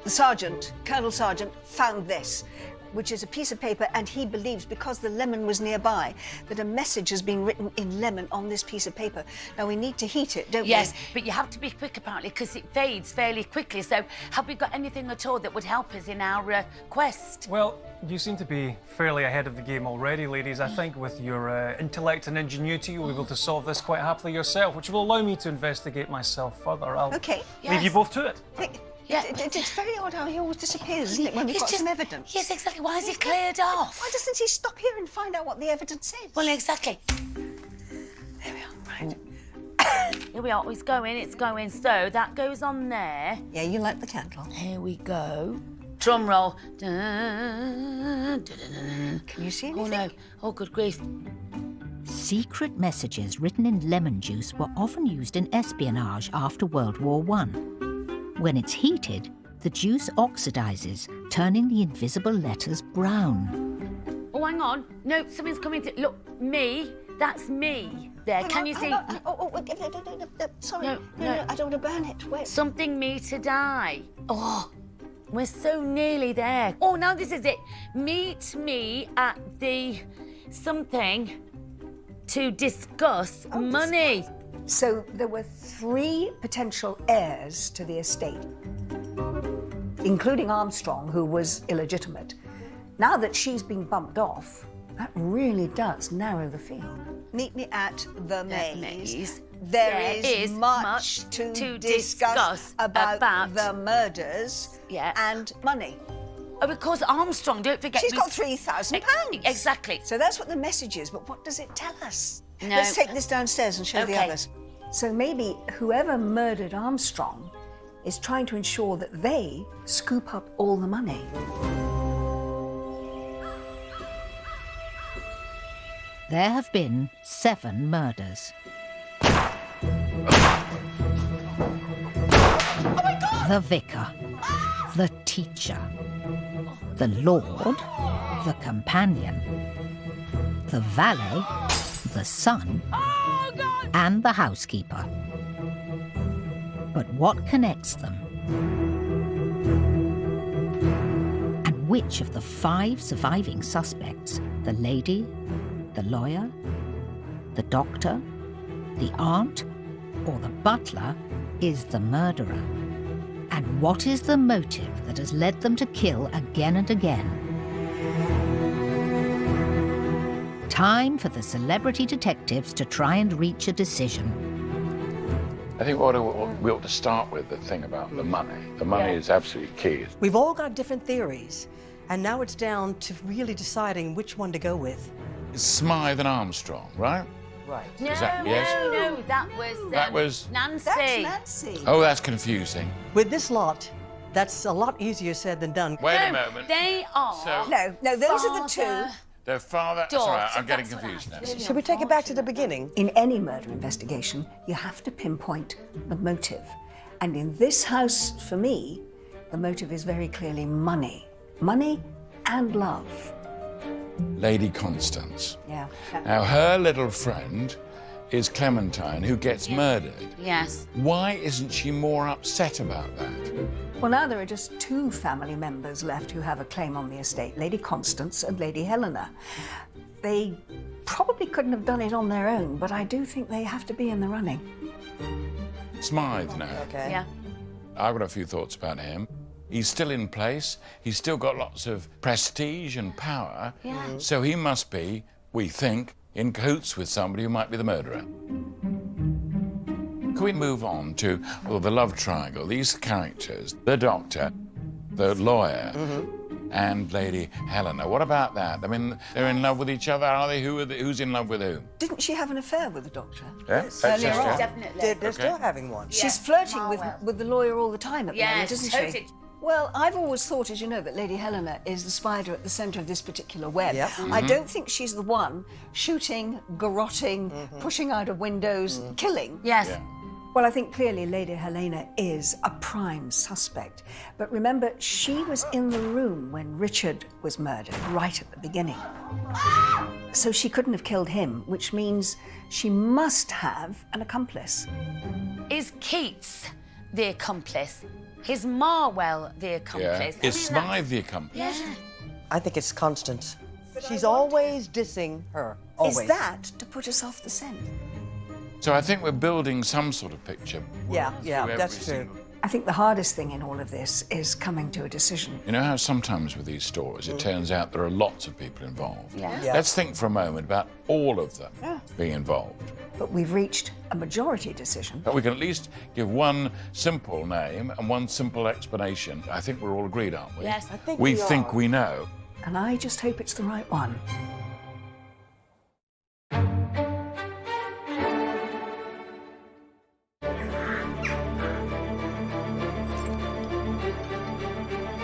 The sergeant, Colonel Sergeant, found this, which is a piece of paper, and he believes, because the lemon was nearby, that a message has been written in lemon on this piece of paper. Now, we need to heat it, don't we? Yes, but you have to be quick, apparently, because it fades fairly quickly. So have we got anything at all that would help us in our quest? Well, you seem to be fairly ahead of the game already, ladies. I think with your intellect and ingenuity, you'll be able to solve this quite happily yourself, which will allow me to investigate myself further. I'll Okay. leave you both to it. Yeah. It's very odd how he always disappears, isn't it, when we've got some evidence? Yes, exactly. Why is he cleared off? Why doesn't he stop here and find out what the evidence is? Well, exactly. There we are, right. Here we are. It's going. So that goes on there. Yeah, you light the candle. Here we go. Drum roll. Dun, dun, dun, dun. Can you see Oh, anything? no. Oh, good grief. Secret messages written in lemon juice were often used in espionage after World War I. When it's heated, the juice oxidizes, turning the invisible letters brown. Oh, hang on. No, something's coming to... Look, me. That's me. There, can you see? Sorry. No. I don't want to burn it. Wait. Something me to die. Oh, we're so nearly there. Oh, now this is it. Meet me at the something to discuss money. So there were 3 potential heirs to the estate, including Armstrong, who was illegitimate. Now that she's been bumped off, that really does narrow the field. Meet me at the maze. There is much to discuss about the murders and money. Oh, because Armstrong, don't forget... She's got £3,000. Exactly. So that's what the message is, but what does it tell us? No. Let's take this downstairs and show the Okay. others. So maybe whoever murdered Armstrong is trying to ensure that they scoop up all the money. There have been 7 murders. The vicar, the teacher, the lord, the companion, the valet, the son, and the housekeeper. But what connects them? And which of the 5 surviving suspects, the lady, the lawyer, the doctor, the aunt, or the butler, is the murderer? And what is the motive that has led them to kill again and again? Time for the celebrity detectives to try and reach a decision. I think we ought to start with the thing about the money. The money is absolutely key. We've all got different theories, and now it's down to really deciding which one to go with. It's Smythe and Armstrong, right? Right. No, Is that- yes? no, that was Nancy. That's Nancy. Oh, that's confusing. With this lot, that's a lot easier said than done. Wait a moment. They are... So- No, those are the 2. Their father... That's all right, Daughter, I'm getting that's what confused now. Should we take it back to the beginning? In any murder investigation, you have to pinpoint the motive. And in this house, for me, the motive is very clearly money. Money and love. Lady Constance. Yeah. Now, her little friend is Clementine, who gets murdered. Yes. Why isn't she more upset about that? Well, now there are just 2 family members left who have a claim on the estate, Lady Constance and Lady Helena. They probably couldn't have done it on their own, but I do think they have to be in the running. Smythe now. Okay. Yeah. I've got a few thoughts about him. He's still in place. He's still got lots of prestige and power. Yeah. So he must be, we think, in cahoots with somebody who might be the murderer. Can we move on to, well, the love triangle? These characters, the doctor, the lawyer, and Lady Helena. What about that? I mean, they're in love with each other, are they? Who's in love with whom? Didn't she have an affair with the doctor? Yes, Earlier on. Definitely. They're still having one. She's flirting with the lawyer all the time at the moment, isn't she? totally. Well, I've always thought, as you know, that Lady Helena is the spider at the centre of this particular web. Yep. I don't think she's the one shooting, garrotting, pushing out of windows, killing. Yes. Yeah. Well, I think clearly Lady Helena is a prime suspect. But remember, she was in the room when Richard was murdered, right at the beginning. So she couldn't have killed him, which means she must have an accomplice. Is Keats the accomplice? Is Marwell the accomplice? Yeah. Is Smythe the accomplice? Yeah. I think it's Constance. She's always dissing her. Always. Is that to put us off the scent? So I think we're building some sort of picture. Yeah, through that's every true. single- I think the hardest thing in all of this is coming to a decision. You know how sometimes with these stories it turns out there are lots of people involved? Yeah. Let's think for a moment about all of them being involved. But we've reached a majority decision. But we can at least give one simple name and one simple explanation. I think we're all agreed, aren't we? Yes. I think we we think are. we know. And I just hope it's the right one.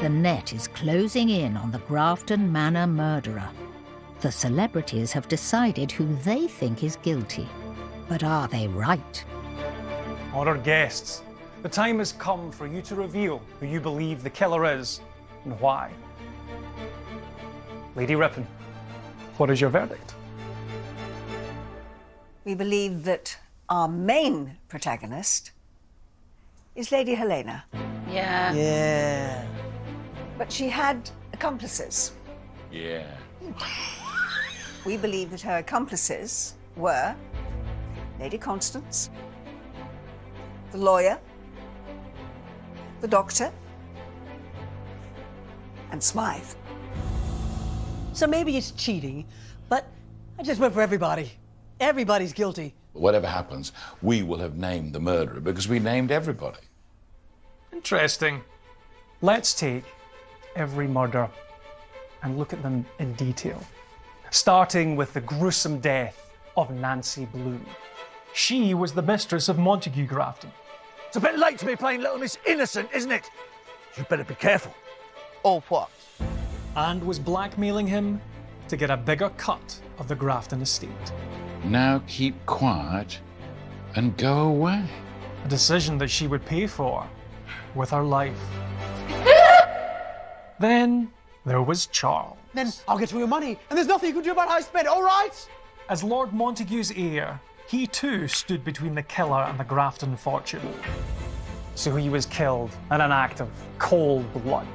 The net is closing in on the Grafton Manor murderer. The celebrities have decided who they think is guilty. But are they right? Honoured guests, the time has come for you to reveal who you believe the killer is and why. Lady Ripon, what is your verdict? We believe that our main protagonist is Lady Helena. Yeah. Yeah. But she had accomplices. Yeah. We believe that her accomplices were Lady Constance, the lawyer, the doctor, and Smythe. So maybe it's cheating, but I just went for everybody. Everybody's guilty. Whatever happens, we will have named the murderer because we named everybody. Interesting. Let's take every murder and look at them in detail. Starting with the gruesome death of Nancy Bloom. She was the mistress of Montague Grafton. It's a bit late to be playing Little Miss Innocent, isn't it? You better be careful. Or what? And was blackmailing him to get a bigger cut of the Grafton estate. Now keep quiet and go away. A decision that she would pay for with her life. Then there was Charles. Then I'll get you your money, and there's nothing you can do about how I spend it, all right? As Lord Montague's heir, he too stood between the killer and the Grafton fortune. So he was killed in an act of cold blood.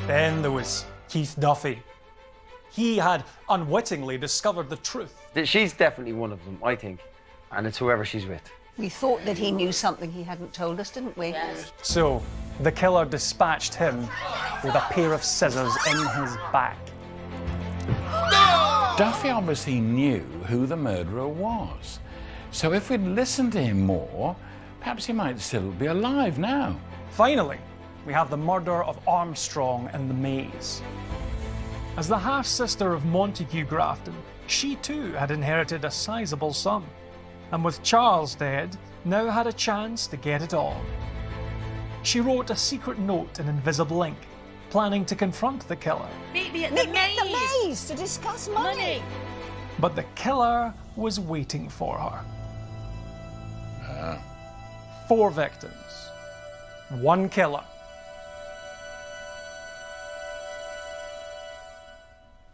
Then there was Keith Duffy. He had unwittingly discovered the truth. She's definitely one of them, I think. And it's whoever she's with. We thought that he knew something he hadn't told us, didn't we? Yes. So the killer dispatched him with a pair of scissors in his back. Duffy obviously knew who the murderer was. So if we'd listened to him more, perhaps he might still be alive now. Finally, we have the murder of Armstrong in the maze. As the half-sister of Montague Grafton, she too had inherited a sizable sum, and with Charles dead, now had a chance to get it all. She wrote a secret note in invisible ink, planning to confront the killer. Meet me at the maze. To discuss money. But the killer was waiting for her. 4 victims, 1 killer.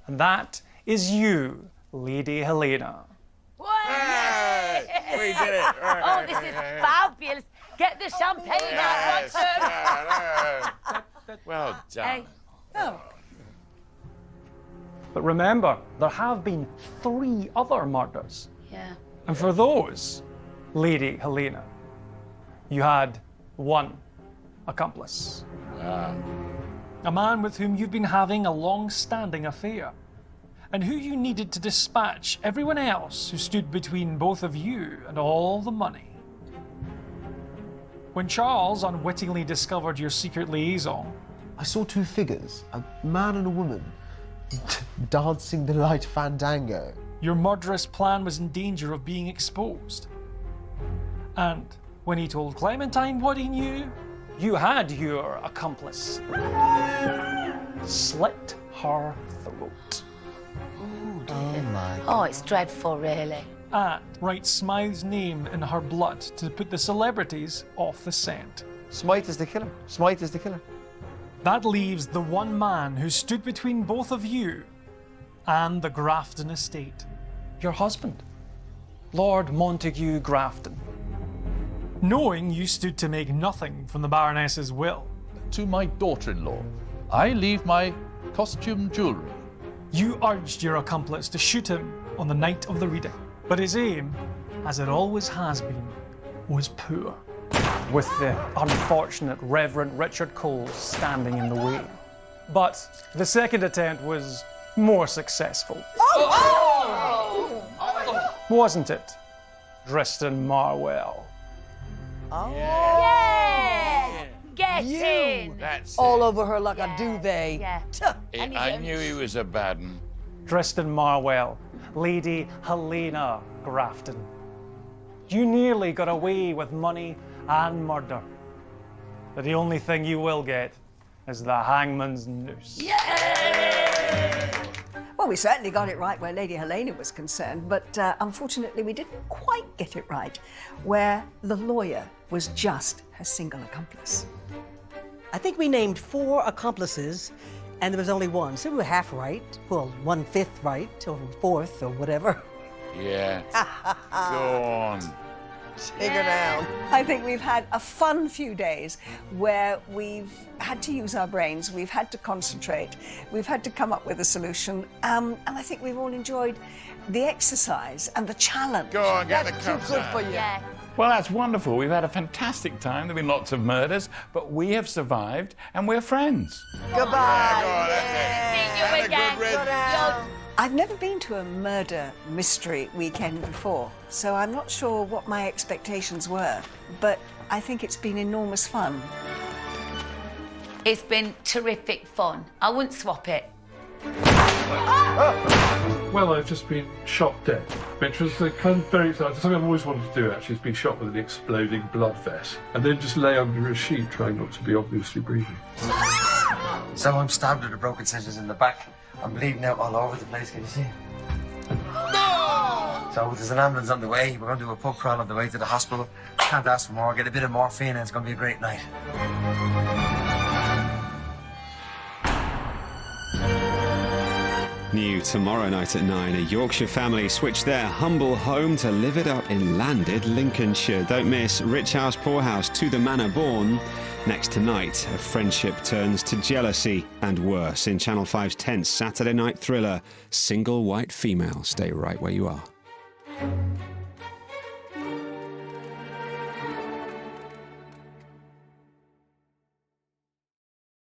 And that is you, Lady Helena. We did it. Oh, this is fabulous. Get the champagne out, Watson. Well done. But remember, there have been 3 other murders. Yeah. And for those, Lady Helena, you had 1 accomplice. A man with whom you've been having a long-standing affair. and who you needed to dispatch everyone else who stood between both of you and all the money. When Charles unwittingly discovered your secret liaison, I saw two figures, a man and a woman, dancing the light fandango. Your murderous plan was in danger of being exposed. And when he told Clementine what he knew, you had your accomplice. Slit her throat. Oh, it's dreadful, really. And write Smythe's name in her blood to put the celebrities off the scent. Smythe is the killer. Smythe is the killer. That leaves the one man who stood between both of you and the Grafton estate. Your husband, Lord Montague Grafton. Knowing you stood to make nothing from the Baroness's will. To my daughter-in-law, I leave my costume jewellery. You urged your accomplice to shoot him on the night of the reading. But his aim, as it always has been, was poor. With the unfortunate Reverend Richard Cole standing in the way. But the second attempt was more successful. Wasn't it, Driston Marwell? Yeah! Get in! That's All over her like a duvet. Yeah. I knew he was a bad one. Driston Marwell, Lady Helena Grafton. You nearly got away with money and murder. But the only thing you will get is the hangman's noose. Well, we certainly got it right where Lady Helena was concerned, but unfortunately we didn't quite get it right where the lawyer was just her single accomplice. I think we named 4 accomplices, and there was only one. So we were half right. Well, 1/5 right, or 1/4, or whatever. Yeah. Go on. Take her down. I think we've had a fun few days where we've had to use our brains, we've had to concentrate, we've had to come up with a solution, and I think we've all enjoyed the exercise and the challenge. Go on, get the Too cups good out. for you. Yeah. Well, that's wonderful. We've had a fantastic time. There have been lots of murders, but we have survived and we're friends. Goodbye. See you Have a again. good rest. You'll- I've never been to a murder mystery weekend before, so I'm not sure what my expectations were, but I think it's been enormous fun. It's been terrific fun. I wouldn't swap it. Well, I've just been shot dead, which was the kind of very exciting. Something I've always wanted to do, actually, is be shot with an exploding blood vessel and then just lay under a sheet trying not to be obviously breathing. So I'm stabbed with a broken scissors in the back. I'm bleeding out all over the place, can you see? So there's an ambulance on the way. We're going to do a pub crawl on the way to the hospital. Can't ask for more. Get a bit of morphine and it's going to be a great night. New tomorrow night at 9, a Yorkshire family switch their humble home to live it up in landed Lincolnshire. Don't miss Rich House Poor House to the Manor Born. Next tonight, a friendship turns to jealousy and worse in Channel 5's tense Saturday night thriller, Single White Female. Stay right where you are.